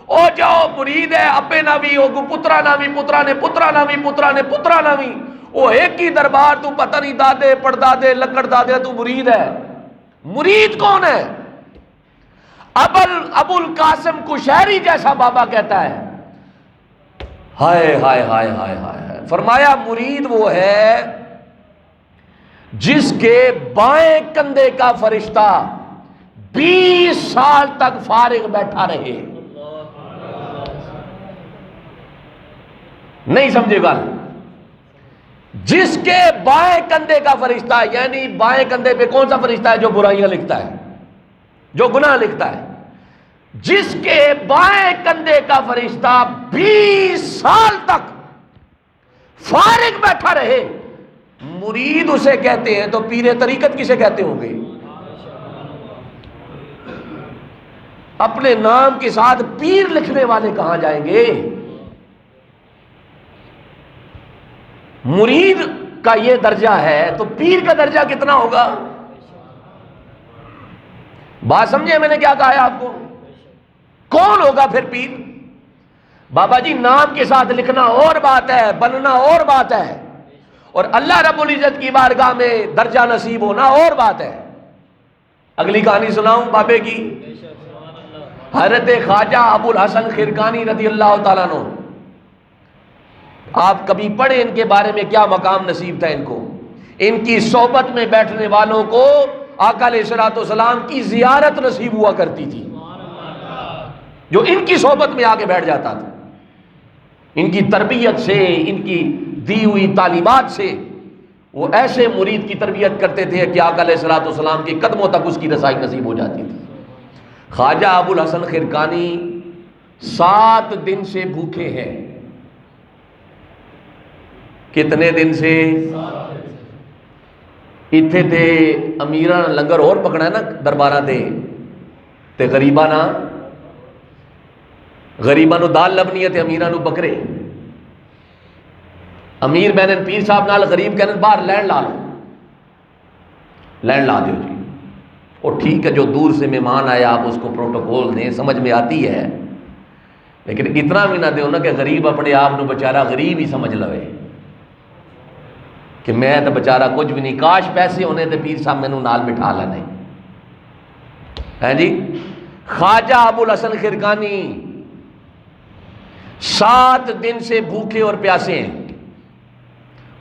او جو مرید ہے اپے ناوی او پترا ناوی، پترا نے پترا ناوی، پترا نے پترا ناوی، او ایک ہی دربار، تو پتہ نہیں دادے پڑدادے لکڑ دادے، تو مرید ہے۔ مرید کون ہے؟ ابو القاسم کشیری جیسا بابا کہتا ہے، ہائے ہائے ہائے ہائے ہائے، فرمایا مرید وہ ہے جس کے بائیں کندھے کا فرشتہ 20 سال تک فارغ بیٹھا رہے۔ نہیں سمجھے گا؟ جس کے بائیں کندھے کا فرشتہ، یعنی بائیں کندھے پہ کون سا فرشتہ ہے؟ جو برائیاں لکھتا ہے، جو گناہ لکھتا ہے، جس کے بائیں کندھے کا فرشتہ 20 سال تک فارغ بیٹھا رہے، مرید اسے کہتے ہیں، تو پیر طریقت کسے کہتے ہوں گے؟ اپنے نام کے ساتھ پیر لکھنے والے کہاں جائیں گے؟ مرید کا یہ درجہ ہے تو پیر کا درجہ کتنا ہوگا؟ بات سمجھے میں نے کیا کہا ہے آپ کو؟ کون ہوگا پھر پیر؟ بابا جی نام کے ساتھ لکھنا اور بات ہے، بننا اور بات ہے، اور اللہ رب العزت کی بارگاہ میں درجہ نصیب ہونا اور بات ہے۔ اگلی کہانی سناؤں بابے کی؟ حضرت خواجہ ابو الحسن خرقانی رضی اللہ تعالیٰ عنہ، آپ کبھی پڑھیں ان کے بارے میں کیا مقام نصیب تھا ان کو۔ ان کی صحبت میں بیٹھنے والوں کو آقا علیہ الصلوۃ والسلام کی زیارت نصیب ہوا کرتی تھی، جو ان کی صحبت میں آ کے بیٹھ جاتا تھا۔ ان کی تربیت سے، ان کی دی ہوئی تعلیمات سے وہ ایسے مرید کی تربیت کرتے تھے کہ آقا علیہ الصلوۃ والسلام کے قدموں تک اس کی رسائی نصیب ہو جاتی تھی۔ خواجہ ابو الحسن خرقانی 7 دن سے بھوکے ہیں۔ کتنے دن سے؟ اتھے تے امیراں لنگر اور پکڑا ہے نا درباراں تے غریباں نو دال لبنی ہے تے امیراں نو بکرے۔ امیر بہن پیر صاحب نال غریب کہنے باہر لین لا لو، لین لا دیو جی۔ اور ٹھیک ہے جو دور سے مہمان آیا آپ اس کو پروٹوکول دیں، سمجھ میں آتی ہے، لیکن اتنا بھی نہ دیو نا کہ غریب اپنے آپ نو بیچارہ غریب ہی سمجھ لوے کہ میں تو بیچارہ کچھ بھی نہیں، کاش پیسے ہونے تے پیر صاحب مینوں نال بٹھا لینے ہیں جی۔ خواجہ ابو الحسن خرقانی 7 دن سے بھوکے اور پیاسے ہیں،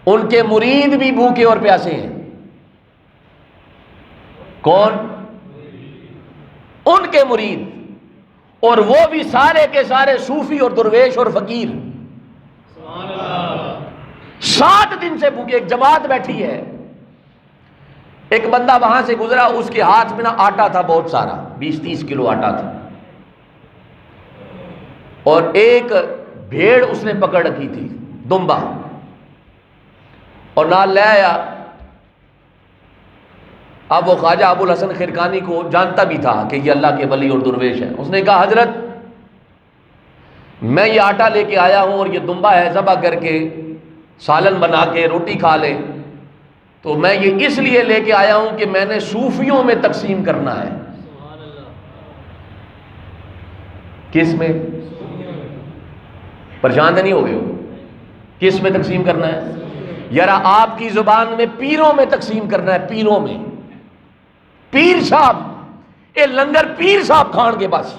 ان کے مرید بھی بھوکے اور پیاسے ہیں۔ کون؟ ان کے مرید، اور وہ بھی سارے کے سارے صوفی اور درویش اور فقیر۔ 7 دن سے بھوکے، ایک جماعت بیٹھی ہے، ایک بندہ وہاں سے گزرا، اس کے ہاتھ میں نا آٹا تھا بہت سارا، 20-30 کلو آٹا تھا، اور ایک بھیڑ اس نے پکڑ رکھی تھی، دمبا، اور نال لے آیا۔ اب وہ خواجہ ابو الحسن خرقانی کو جانتا بھی تھا کہ یہ اللہ کے ولی اور درویش ہے۔ اس نے کہا حضرت میں یہ آٹا لے کے آیا ہوں اور یہ دمبا ہے، ذبح کر کے سالن بنا کے روٹی کھا لے، تو میں یہ اس لیے لے کے آیا ہوں کہ میں نے صوفیوں میں تقسیم کرنا ہے۔ کس میں؟ پریشان تو نہیں ہو گئے ہو؟ کس میں تقسیم کرنا ہے؟ یارا آپ کی زبان میں پیروں میں تقسیم کرنا ہے، پیروں میں۔ پیر صاحب اے لنگر پیر صاحب کھان کے بس،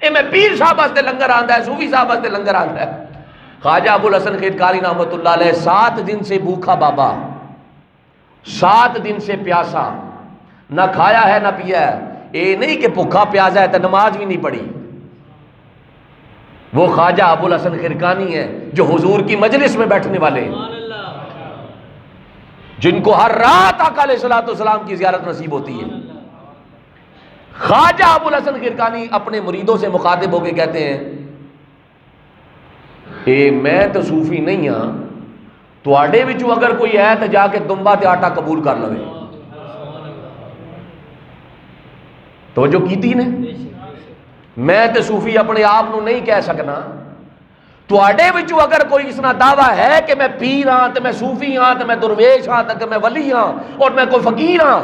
اے میں پیر صاحب واسطے لنگر آندا ہے، صوفی صاحب واسطے لنگر آندا ہے۔ خواجہ ابو الحسن خرقانی رحمۃ اللہ علیہ 7 دن سے بھوکا بابا، 7 دن سے پیاسا، نہ کھایا ہے نہ پیا ہے۔ اے نہیں کہ بھوکا پیاسا ہے تو نماز بھی نہیں پڑھی۔ وہ خواجہ ابو الحسن خرقانی ہے جو حضور کی مجلس میں بیٹھنے والے، جن کو ہر رات آقا علیہ الصلوۃ والسلام کی زیارت نصیب ہوتی ہے۔ خواجہ ابو الحسن خرقانی اپنے مریدوں سے مخاطب ہو کے کہتے ہیں اے میں تو صوفی نہیں ہاں، تواڈے وچوں اگر کوئی ہے تو جا کے دمبا تے آٹا قبول کر لوے۔ توجہ کیتی نے؟ میں تے صوفی اپنے آپ نو نہیں کہہ سکنا، تواڈے وچوں اگر کوئی اس طرح دعویٰ ہے کہ میں پیر ہاں تے میں صوفی ہاں تے میں درویش ہاں تے میں ولی ہاں اور میں کوئی فقیر ہاں،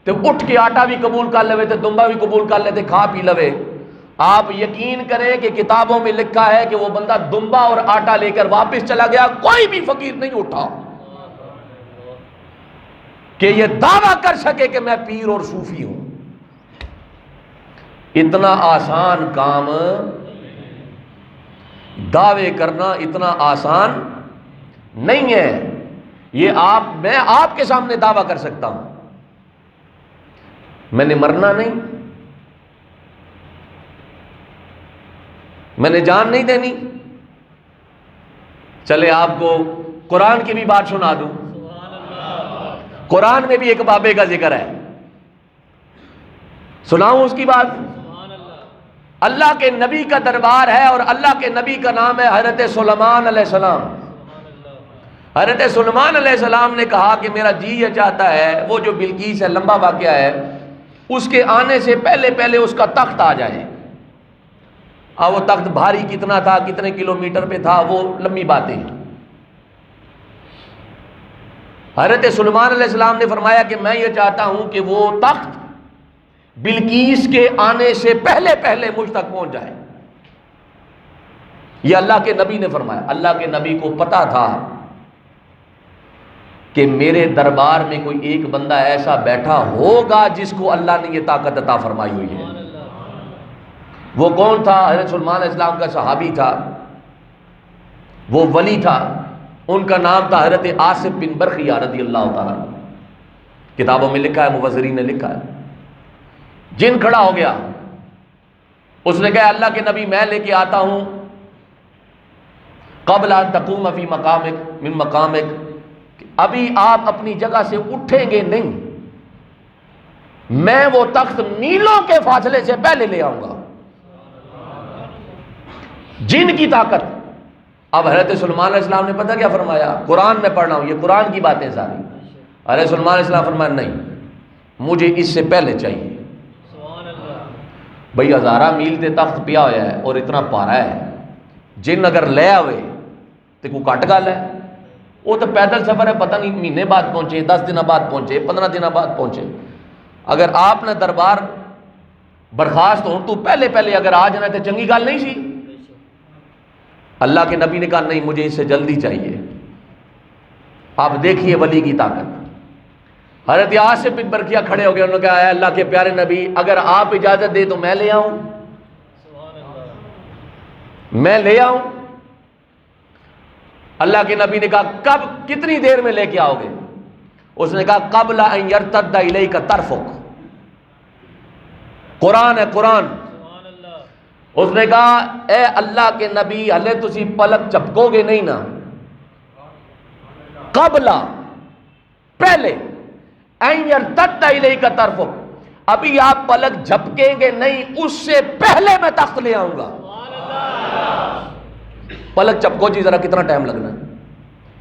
تے اٹھ کے آٹا بھی قبول کر لے تے دمبا بھی قبول کر لے تے کھا پی لوے۔ آپ یقین کریں کہ کتابوں میں لکھا ہے کہ وہ بندہ دمبا اور آٹا لے کر واپس چلا گیا، کوئی بھی فقیر نہیں اٹھا کہ یہ دعویٰ کر سکے کہ میں پیر اور صوفی ہوں۔ اتنا آسان کام، دعوے کرنا اتنا آسان نہیں ہے۔ یہ میں آپ کے سامنے دعویٰ کر سکتا ہوں، میں نے مرنا نہیں، میں نے جان نہیں دینی۔ چلے آپ کو قرآن کی بھی بات سنا دوں۔ قرآن میں بھی ایک بابے کا ذکر ہے، سناؤں اس کی بات؟ اللہ کے نبی کا دربار ہے اور اللہ کے نبی کا نام ہے حضرت سلیمان علیہ السلام۔ حضرت سلیمان علیہ السلام نے کہا کہ میرا جی یہ چاہتا ہے، وہ جو بلقیس ہے، لمبا واقعہ ہے، اس کے آنے سے پہلے پہلے اس کا تخت آ جائے۔ اب وہ تخت بھاری کتنا تھا، کتنے کلومیٹر پہ تھا، وہ لمبی باتیں۔ حضرت سلیمان علیہ السلام نے فرمایا کہ میں یہ چاہتا ہوں کہ وہ تخت بلقیس کے آنے سے پہلے پہلے مجھ تک پہنچ جائے۔ یہ اللہ کے نبی نے فرمایا۔ اللہ کے نبی کو پتا تھا کہ میرے دربار میں کوئی ایک بندہ ایسا بیٹھا ہوگا جس کو اللہ نے یہ طاقت عطا فرمائی ہوئی ہے۔ وہ کون تھا؟ حضرت سلیمان علیہ السلام کا صحابی تھا، وہ ولی تھا، ان کا نام تھا حضرت آصف بن برخیہ رضی اللہ تعالیٰ۔ کتابوں میں لکھا ہے، مفسرین نے لکھا ہے۔ جن کھڑا ہو گیا، اس نے کہا اللہ کے نبی میں لے کے آتا ہوں قبل ان تقوم فی مقامک من مقامک، ابھی آپ اپنی جگہ سے اٹھیں گے نہیں، میں وہ تخت میلوں کے فاصلے سے پہلے لے آؤں گا۔ جن کی طاقت۔ اب حضرت سلیمان علیہ السلام نے پتہ کیا فرمایا؟ قرآن میں پڑھ رہا ہوں، یہ قرآن کی باتیں ساری۔ حضرت سلیمان علیہ السلام فرمایا نہیں، مجھے اس سے پہلے چاہیے۔ بھئی ہزارہ میل تے تخت پیا ہوا ہے اور اتنا پارا ہے، جن اگر لے آوے تو کوئی کٹ گل ہے؟ وہ تو پیدل سفر ہے، پتہ نہیں مہینے بعد پہنچے، 10 دن بعد پہنچے، 15 دن بعد پہنچے۔ اگر آپ نے دربار برخاست ہوں تو پہلے پہلے اگر آ جانا تو چنگی گل نہیں سی۔ اللہ کے نبی نے کہا نہیں، مجھے اس سے جلدی چاہیے۔ آپ دیکھیے ولی کی طاقت۔ حضرت آصف بن برخیہ کھڑے ہو گئے، انہوں نے کہا اے اللہ کے پیارے نبی، اگر آپ اجازت دے تو میں لے آؤں، میں لے آؤں۔ اللہ کے نبی نے کہا کب، کتنی دیر میں لے کے آؤ گے؟ اس نے کہا قبل ان یرتد الیک طرفک، قرآن ہے قرآن۔ اس نے کہا اے اللہ کے نبی، ہلے تسی پلک جھپکو گے نہیں نا، قبل، پہلے، ان یرتد الیک طرفک، ابھی آپ پلک جھپکیں گے نہیں، اس سے پہلے میں تخت لے آؤں گا۔ پلک چپکو جی ذرا کتنا ٹائم لگنا ہے؟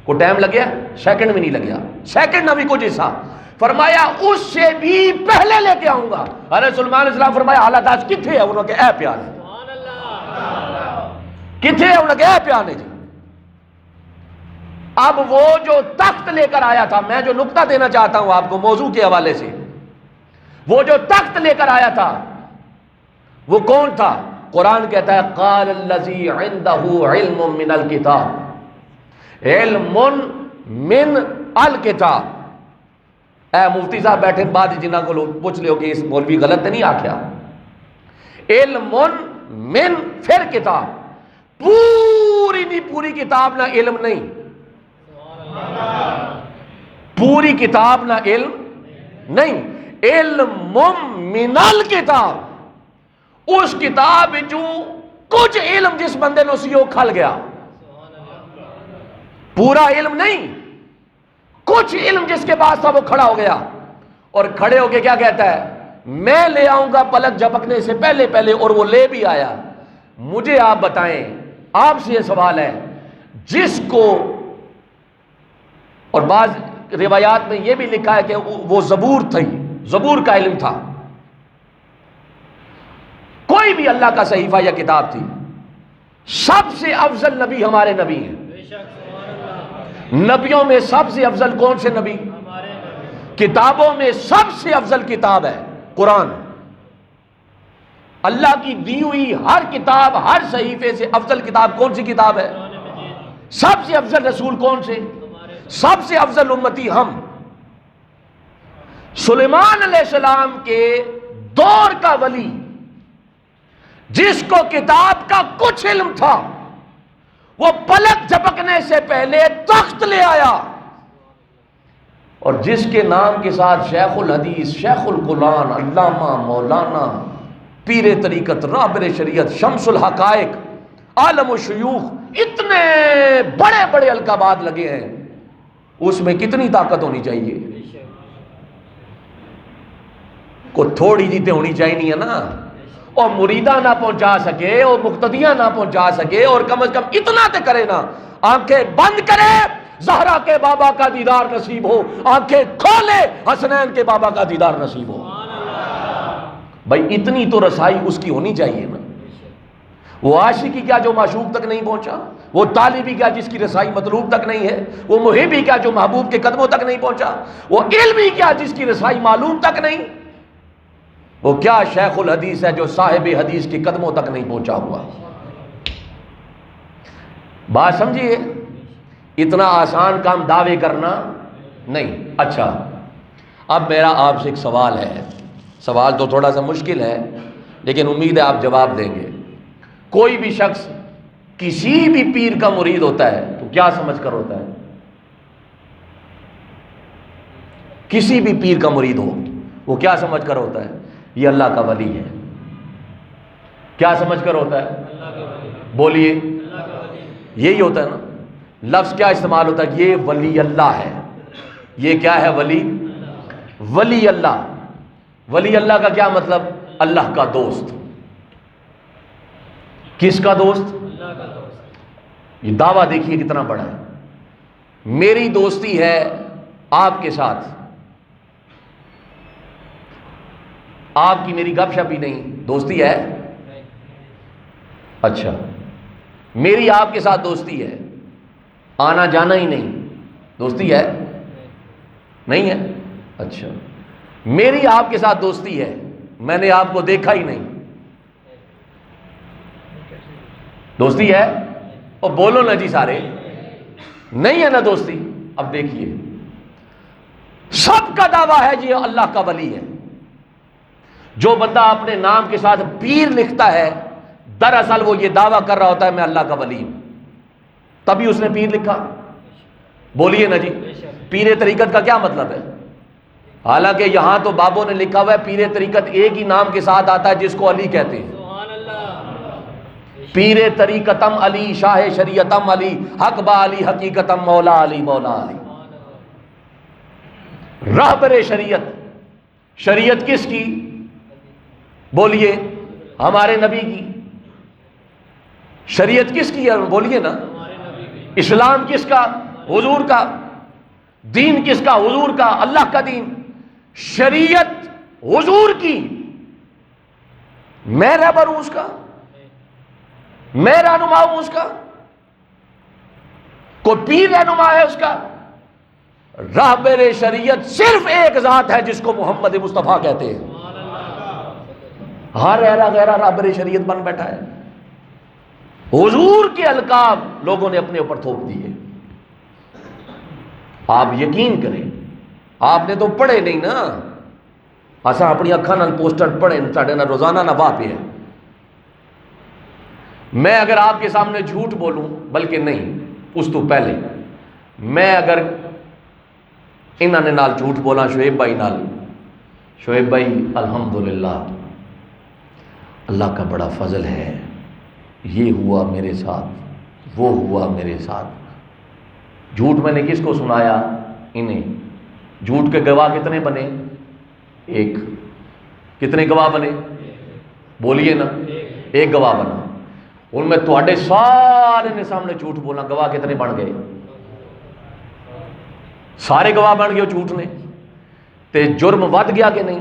کوئی ٹائم لگ گیا؟ سیکنڈ بھی نہیں لگیا، سیکنڈ نہ بھی کچھ حصہ۔ فرمایا اس سے بھی پہلے لے کے آؤں گا۔ حضرت سلیمان علیہ السلام فرمایا حالت آج کتنے ہے؟ انہوں نے کہا اے پیارے، کتنے ہے؟ انہوں نے کہا اے پیارے جی۔ اب وہ جو تخت لے کر آیا تھا، میں جو نقطہ دینا چاہتا ہوں آپ کو موضوع کے حوالے سے، وہ جو تخت لے کر آیا تھا وہ کون تھا؟ قرآن کہتا ہے قال الذی عنده علم من الکتاب، علم من الکتاب۔ اے مفتی صاحب بیٹھے بعد جنہ کو لوگ پوچھ لے ہو کہ اس مولوی غلط تو نہیں آکھیا؟ علم من پھر کتاب، پوری نہیں، پوری کتاب نہ علم نہیں، پوری کتاب نہ علم نہیں، علم من الکتاب، اس کتاب جو کچھ علم جس بندے نے اسی کھل گیا، پورا علم نہیں، کچھ علم جس کے پاس تھا وہ کھڑا ہو گیا، اور کھڑے ہو کے کیا کہتا ہے؟ میں لے آؤں گا پلک جھپکنے سے پہلے پہلے، اور وہ لے بھی آیا۔ مجھے آپ بتائیں، آپ سے یہ سوال ہے، جس کو، اور بعض روایات میں یہ بھی لکھا ہے کہ وہ زبور تھی، زبور کا علم تھا، کوئی بھی اللہ کا صحیفہ یا کتاب تھی، سب سے افضل نبی ہمارے نبی ہیں۔ نبیوں میں سب سے افضل کون سے نبی؟ کتابوں میں سب سے افضل کتاب ہے قرآن۔ اللہ کی دی ہوئی ہر کتاب، ہر صحیفے سے افضل کتاب کون سی کتاب ہے؟ سب سے افضل رسول کون سے؟ سب سے افضل امتی ہم۔ سلیمان علیہ السلام کے دور کا ولی، جس کو کتاب کا کچھ علم تھا، وہ پلک جھپکنے سے پہلے تخت لے آیا، اور جس کے نام کے ساتھ شیخ الحدیث، شیخ القرآن، علامہ، مولانا، پیر طریقت، رابر شریعت، شمس الحقائق، عالم الشیوخ، اتنے بڑے بڑے القابات لگے ہیں، اس میں کتنی طاقت ہونی چاہیے؟ کو تھوڑی جیتے ہونی چاہیے نہیں ہے نا، اور مریدہ نہ پہنچا سکے، اور مقتدیاں نہ پہنچا سکے، اور کم از کم اتنا تے کرے نا، آنکھیں بند کرے زہرا کے بابا کا دیدار نصیب ہو، آنکھیں کھولے حسنین کے بابا کا دیدار نصیب ہو۔ بھائی اتنی تو رسائی اس کی ہونی چاہیے نا۔ وہ عاشقی کیا جو معشوق تک نہیں پہنچا، وہ طالبی کیا جس کی رسائی مطلوب تک نہیں ہے، وہ محبی کیا جو محبوب کے قدموں تک نہیں پہنچا، وہ علمی کیا جس کی رسائی معلوم تک نہیں، وہ کیا شیخ الحدیث ہے جو صاحب حدیث کے قدموں تک نہیں پہنچا ہوا۔ بات سمجھیے، اتنا آسان کام دعوے کرنا نہیں۔ اچھا، اب میرا آپ سے ایک سوال ہے، سوال تو تھوڑا سا مشکل ہے لیکن امید ہے آپ جواب دیں گے۔ کوئی بھی شخص کسی بھی پیر کا مرید ہوتا ہے تو کیا سمجھ کر ہوتا ہے؟ کسی بھی پیر کا مرید ہو وہ کیا سمجھ کر ہوتا ہے؟ یہ اللہ کا ولی ہے۔ کیا سمجھ کر ہوتا ہے؟ بولیے، یہی ہوتا ہے نا۔ لفظ کیا استعمال ہوتا ہے؟ یہ ولی اللہ ہے۔ یہ کیا ہے؟ ولی اللہ۔ ولی اللہ کا کیا مطلب؟ اللہ کا دوست۔ کس کا دوست؟ اللہ کا دوست۔ یہ دعویٰ دیکھیے کتنا بڑا ہے۔ میری دوستی ہے آپ کے ساتھ، آپ کی میری گپ شپ ہی نہیں، دوستی ہے؟ اچھا، میری آپ کے ساتھ دوستی ہے، آنا جانا ہی نہیں، دوستی ہے؟ نہیں ہے۔ اچھا، میری آپ کے ساتھ دوستی ہے، میں نے آپ کو دیکھا ہی نہیں، دوستی ہے؟ اور بولو نا جی سارے، نہیں ہے نا دوستی۔ اب دیکھیے، سب کا دعویٰ ہے جی اللہ کا ولی ہے۔ جو بندہ اپنے نام کے ساتھ پیر لکھتا ہے دراصل وہ یہ دعویٰ کر رہا ہوتا ہے میں اللہ کا ولی ہوں، تبھی اس نے پیر لکھا۔ بولیے نا جی، پیر طریقت کا کیا مطلب ہے؟ حالانکہ یہاں تو بابوں نے لکھا ہوا ہے پیر طریقت ایک ہی نام کے ساتھ آتا ہے جس کو علی کہتے ہیں۔ پیر طریقتم علی، شاہ شریعتم علی، حق با علی، حقیقتم مولا علی، مولا علی۔ رہبر شریعت، شریعت کس کی؟ بولیے، ہمارے نبی کی۔ شریعت کس کی ہے؟ بولیے نا۔ اسلام کس کا؟ حضور کا۔ دین کس کا؟ حضور کا، اللہ کا دین۔ شریعت حضور کی، میں رہبر ہوں اس کا، میں رہنما ہوں اس کا، کوئی پیر رہنما ہے اس کا؟ رہبر شریعت صرف ایک ذات ہے جس کو محمد مصطفیٰ کہتے ہیں۔ ہر ایرا غیرہ رہبر شریعت بن بیٹھا ہے۔ حضور کے القاب لوگوں نے اپنے اوپر تھوپ دیے۔ آپ یقین کریں، آپ نے تو پڑھے نہیں نا، اساں اپنی اکھاں نال پوسٹر پڑھے ساڈے نال روزانہ نہ واہ پہ ہے۔ میں اگر آپ کے سامنے جھوٹ بولوں، بلکہ نہیں اس تو پہلے میں اگر انہاں نے نال جھوٹ بولا شعیب بھائی نال، شعیب بھائی الحمدللہ اللہ کا بڑا فضل ہے، یہ ہوا میرے ساتھ، وہ ہوا میرے ساتھ۔ جھوٹ میں نے کس کو سنایا؟ انہیں۔ جھوٹ کے گواہ کتنے بنے؟ ایک۔ کتنے گواہ بنے؟ بولیے نا، ایک گواہ بنا۔ ان میں تواڈے سارے نے سامنے جھوٹ بولا، گواہ کتنے بن گئے؟ سارے گواہ بن گئے جھوٹ نے۔ تے جرم ود گیا کہ نہیں؟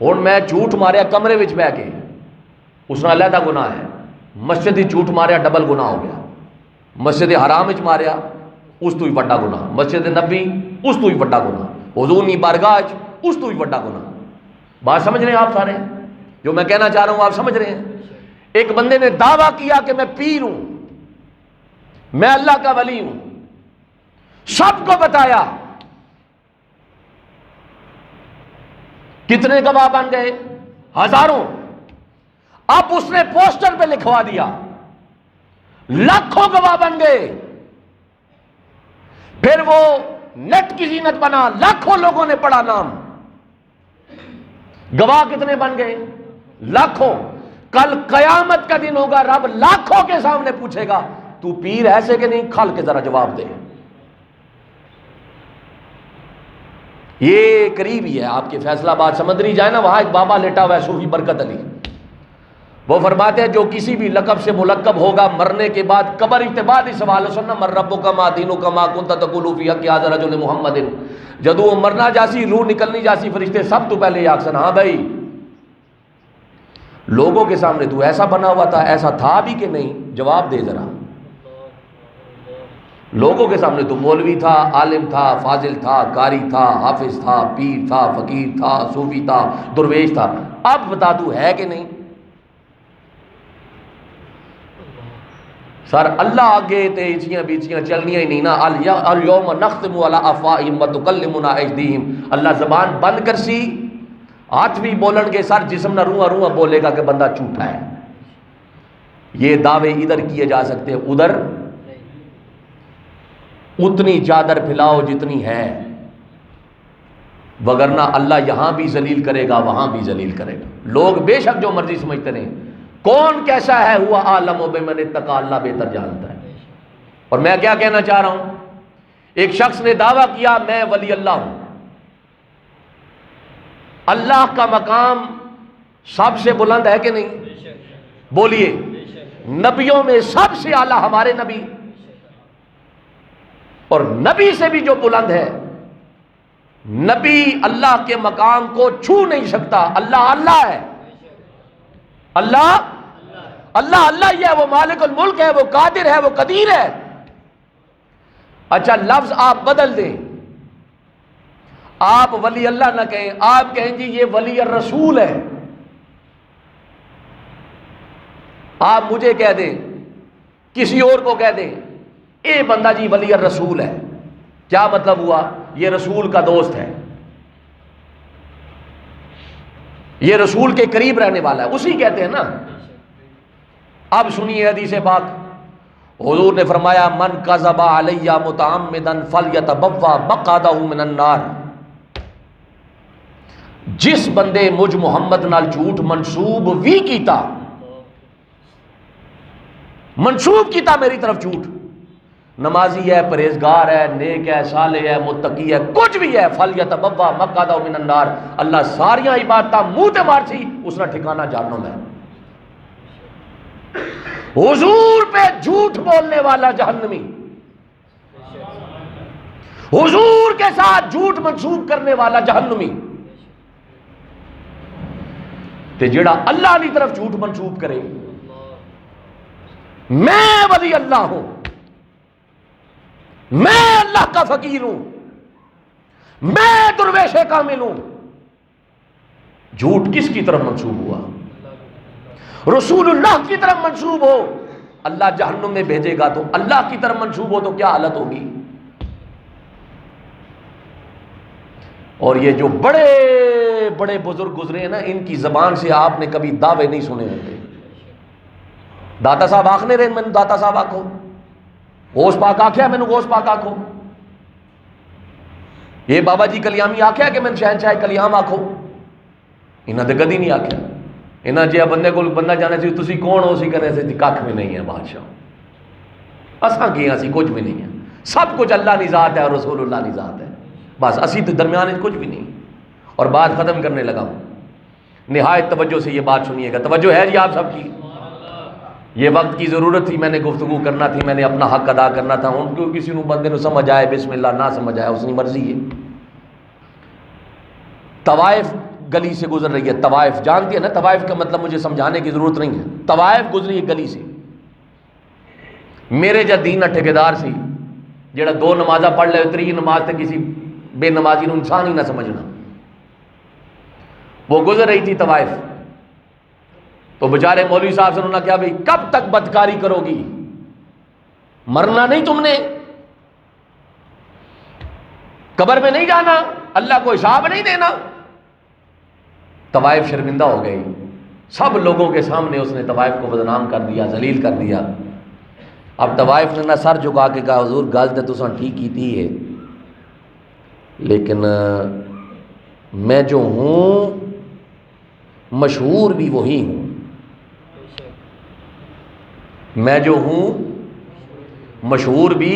ہن میں جھوٹ ماریا کمرے وچ بہ کے، اس نال علیحدہ گناہ ہے۔ مسجد ہی جھوٹ ماریا ڈبل گناہ ہو گیا۔ مسجد حرام وچ ماریا اس تو ہی وڈا گناہ، مسجد نبی اس تو ہی وڈا گناہ، حضور کی بارگاہ اس تو ہی وڈا گناہ۔ بات سمجھ رہے ہیں آپ سارے؟ جو میں کہنا چاہ رہا ہوں آپ سمجھ رہے ہیں؟ ایک بندے نے دعویٰ کیا کہ میں پیر ہوں، میں اللہ کا ولی ہوں، سب کو بتایا، کتنے گواہ بن گئے؟ ہزاروں۔ اب اس نے پوسٹر پہ لکھوا دیا، لاکھوں گواہ بن گئے۔ پھر وہ نیٹ کی زینت بنا، لاکھوں لوگوں نے پڑھا نام۔ گواہ کتنے بن گئے؟ لاکھوں۔ کل قیامت کا دن ہوگا، رب لاکھوں کے سامنے پوچھے گا تو پیر ایسے کہ نہیں؟ کھل کے ذرا جواب دے۔ یہ قریب ہی ہے آپ کے فیصلہ آباد سمندری جائے نا، وہاں ایک بابا لیٹا ہوا ہے صوفی برکت علی، وہ فرماتے ہیں جو کسی بھی لقب سے ملقب ہوگا مرنے کے بعد قبر اعتباری سوال سننا، من ربک ما دینک ما کنت تقول فی حق ھذا رجل محمد، جدو وہ مرنا جاسی، روح نکلنی جاسی، فرشتے سب تو پہلے یہ آکسن ہاں بھائی لوگوں کے سامنے تو ایسا بنا ہوا تھا، ایسا تھا بھی کہ نہیں؟ جواب دے ذرا۔ لوگوں کے سامنے تو مولوی تھا، عالم تھا، فاضل تھا، قاری تھا، حافظ تھا، پیر تھا، فقیر تھا، صوفی تھا، درویش تھا، اب بتا تو ہے کہ نہیں؟ سر اللہ آگے تے اچیاں بیچیاں چلنیاں ہی نہیں نا. الیوم نختم علی افواہہم وتکلمنا ایدیہم. اللہ زبان بند کر سی, ہاتھ بھی بولن گے, سر جسم نہ روح روح بولے گا کہ بندہ جھوٹا ہے. یہ دعوے ادھر کیے جا سکتے ہیں, ادھر اتنی چادر پھیلاؤ جتنی ہے, وگرنہ اللہ یہاں بھی ذلیل کرے گا وہاں بھی ذلیل کرے گا. لوگ بے شک جو مرضی سمجھتے رہیں, کون کیسا ہے ہوا عالم و بمن اتقی, اللہ بہتر جانتا ہے. اور میں کیا کہنا چاہ رہا ہوں, ایک شخص نے دعویٰ کیا میں ولی اللہ ہوں. اللہ کا مقام سب سے بلند ہے کہ نہیں؟ بولیے. نبیوں میں سب سے اعلیٰ ہمارے نبی, اور نبی سے بھی جو بلند ہے. نبی اللہ کے مقام کو چھو نہیں سکتا. اللہ اللہ ہے, اللہ اللہ اللہ ہی ہے, وہ مالک الملک ہے, وہ قادر ہے, وہ قدیر ہے. اچھا لفظ آپ بدل دیں, آپ ولی اللہ نہ کہیں, آپ کہیں جی یہ ولی الرسول ہے. آپ مجھے کہہ دیں, کسی اور کو کہہ دیں اے بندہ جی ولی الرسول ہے, کیا مطلب ہوا؟ یہ رسول کا دوست ہے, یہ رسول کے قریب رہنے والا ہے, اسی کہتے ہیں نا. اب سنیے حدیث پاک, حضور نے فرمایا من کذب علی متعمدا فلیتبوأ مقعدہ من النار. جس بندے مجھ محمد نال جھوٹ منسوب بھی کیتا, منسوب کیتا میری طرف جھوٹ, نمازی ہے, پرہیزگار ہے, نیک ہے, صالح ہے, متقی ہے, کچھ بھی ہے, فلیتبوأ مقعدہ من النار. اللہ ساریاں عبادتاں منہ تے مار سی, اس کا ٹھکانہ جہنم ہے. حضور پہ جھوٹ بولنے والا جہنمی, حضور کے ساتھ جھوٹ منسوب کرنے والا جہنمی. تے جڑا اللہ کی طرف جھوٹ منسوب کرے, میں ولی اللہ ہوں, میں اللہ کا فقیر ہوں, میں درویش کامل ہوں, جھوٹ کس کی طرف منسوب ہوا؟ رسول اللہ کی طرف منسوب ہو, اللہ جہنم میں بھیجے گا. تو اللہ کی طرف منسوب ہو تو کیا حالت ہوگی؟ اور یہ جو بڑے بڑے بزرگ گزرے ہیں نا, ان کی زبان سے آپ نے کبھی دعوے نہیں سنے ہوں گے. داتا صاحب آخنے رہے میں داتا صاحب آکھو, غوث پاک آکھیا میں غوث پاک آکھو, یہ بابا جی کلیامی آکھیا کہ میں شہنشاہ کلیام آکھو. انہاں تے کدی نہیں آکھیا. انہاں جے بندے کو بندہ جانے سی تسی کون ہو, سی کہنے سے کھ بھی نہیں ہے بادشاہ, اساں کی اسی کچھ بھی نہیں ہے, سب کچھ اللہ کی ذات ہے اور رسول اللہ کی ذات ہے, بس اسی تو درمیان کچھ بھی نہیں. اور بات ختم کرنے لگا ہوں, نہایت توجہ سے یہ بات سنیے گا. توجہ ہے جی آپ سب کی؟ یہ وقت کی ضرورت تھی, میں نے گفتگو کرنا تھی, میں نے اپنا حق ادا کرنا تھا. ان کو کسی بندے کو سمجھ آئے بسم اللہ, نہ سمجھ آئے اس کی مرضی ہے. طوائف گلی سے گزر رہی ہے. طوائف جانتی ہے نا, طوائف کا مطلب مجھے سمجھانے کی ضرورت نہیں ہے. طوائف گزری ہے گلی سے. میرے جا دین ٹھیکیدار سی جڑا 2 نمازاں پڑھ لے, 3 نماز تے کسی بے نمازی نو انسان ہی نہ سمجھنا. وہ گزر رہی تھی طوائف, تو بیچارے مولوی صاحب سے انہوں نے کہا بھائی کب تک بدکاری کرو گی, مرنا نہیں تم نے, قبر میں نہیں جانا, اللہ کو حساب نہیں دینا. طوائف شرمندہ ہو گئی, سب لوگوں کے سامنے اس نے طوائف کو بدنام کر دیا, ذلیل کر دیا. اب طوائف نے نہ سر جھکا کے کہا حضور گل تے تساں ٹھیک کیتی ہے, لیکن میں جو ہوں مشہور بھی وہی ہوں, میں جو ہوں مشہور بھی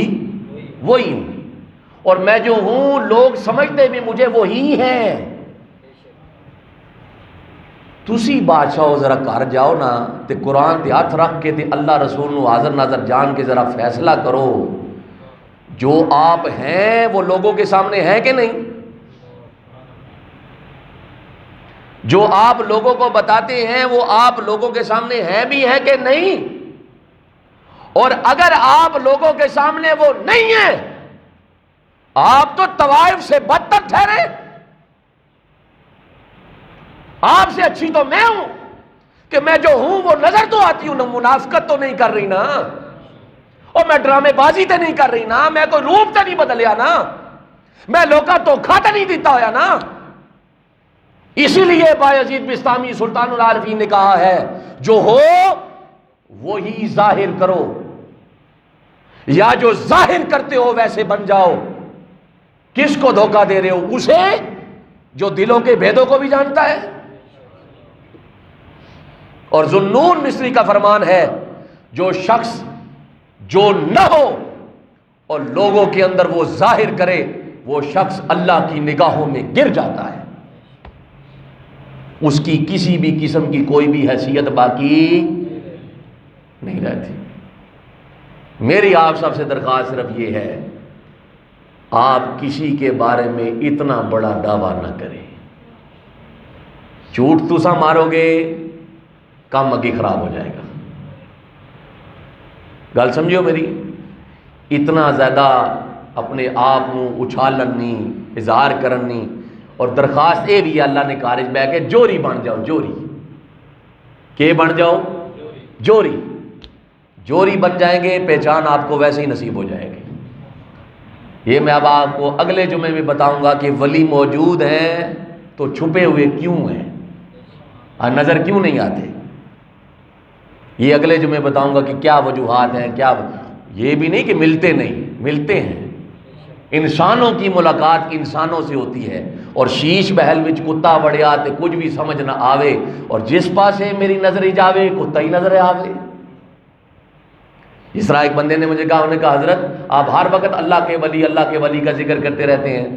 وہی ہوں, اور میں جو ہوں لوگ سمجھتے بھی مجھے وہی ہیں. تسی بادشاہ ذرا گھر جاؤ نا تے قرآن تے ہاتھ رکھ کے تے اللہ رسول نو حاضر ناظر جان کے ذرا فیصلہ کرو, جو آپ ہیں وہ لوگوں کے سامنے ہیں کہ نہیں؟ جو آپ لوگوں کو بتاتے ہیں وہ آپ لوگوں کے سامنے ہیں بھی ہیں کہ نہیں؟ اور اگر آپ لوگوں کے سامنے وہ نہیں ہیں, آپ تو طوائف سے بدتر ٹھہرے. آپ سے اچھی تو میں ہوں کہ میں جو ہوں وہ نظر تو آتی ہوں نا, منافقت تو نہیں کر رہی نا. اور میں ڈرامے بازی تے نہیں کر رہی نا، میں کوئی روپ تے نہیں بدلیا نا، میں لوکاں دھوکھا تے نہیں دیتا ہویا نا۔ اسی لیے بایزید بستامی سلطان العارفین نے کہا ہے جو ہو وہی ظاہر کرو، یا جو ظاہر کرتے ہو ویسے بن جاؤ۔ کس کو دھوکہ دے رہے ہو؟ اسے جو دلوں کے بھیدوں کو بھی جانتا ہے۔ اور ذوالنون مصری کا فرمان ہے جو شخص جو نہ ہو اور لوگوں کے اندر وہ ظاہر کرے، وہ شخص اللہ کی نگاہوں میں گر جاتا ہے، اس کی کسی بھی قسم کی کوئی بھی حیثیت باقی نہیں رہتی۔ میری آپ سب سے درخواست صرف یہ ہے، آپ کسی کے بارے میں اتنا بڑا دعویٰ نہ کریں۔ جھوٹ تو سا مارو گے کام اگے خراب ہو جائے گا۔ گل سمجھو میری، اتنا زیادہ اپنے آپ کو اچھالن نہیں، اظہار کرن نہیں۔ اور درخواست اے بھی اللہ نے کارج بہ کے جوری بن جاؤ، جوری کہ بن جاؤ، جوری جوری بن جائیں گے، پہچان آپ کو ویسے ہی نصیب ہو جائے گی۔ یہ میں اب آپ کو اگلے جمعے میں بتاؤں گا کہ ولی موجود ہیں تو چھپے ہوئے کیوں ہیں، نظر کیوں نہیں آتے۔ یہ اگلے جمعے بتاؤں گا کہ کیا وجوہات ہیں، کیا یہ بھی نہیں کہ ملتے نہیں، ملتے ہیں۔ انسانوں کی ملاقات انسانوں سے ہوتی ہے، اور شیش بہل وچ کتا وڑیا تے کچھ بھی سمجھ نہ آوے، اور جس پاسے میری نظر ہی جاوے کتا ہی نظر آوے۔ اس طرح ایک بندے نے مجھے کہا، انہوں نے کہا حضرت آپ ہر وقت اللہ کے ولی کا ذکر کرتے رہتے ہیں،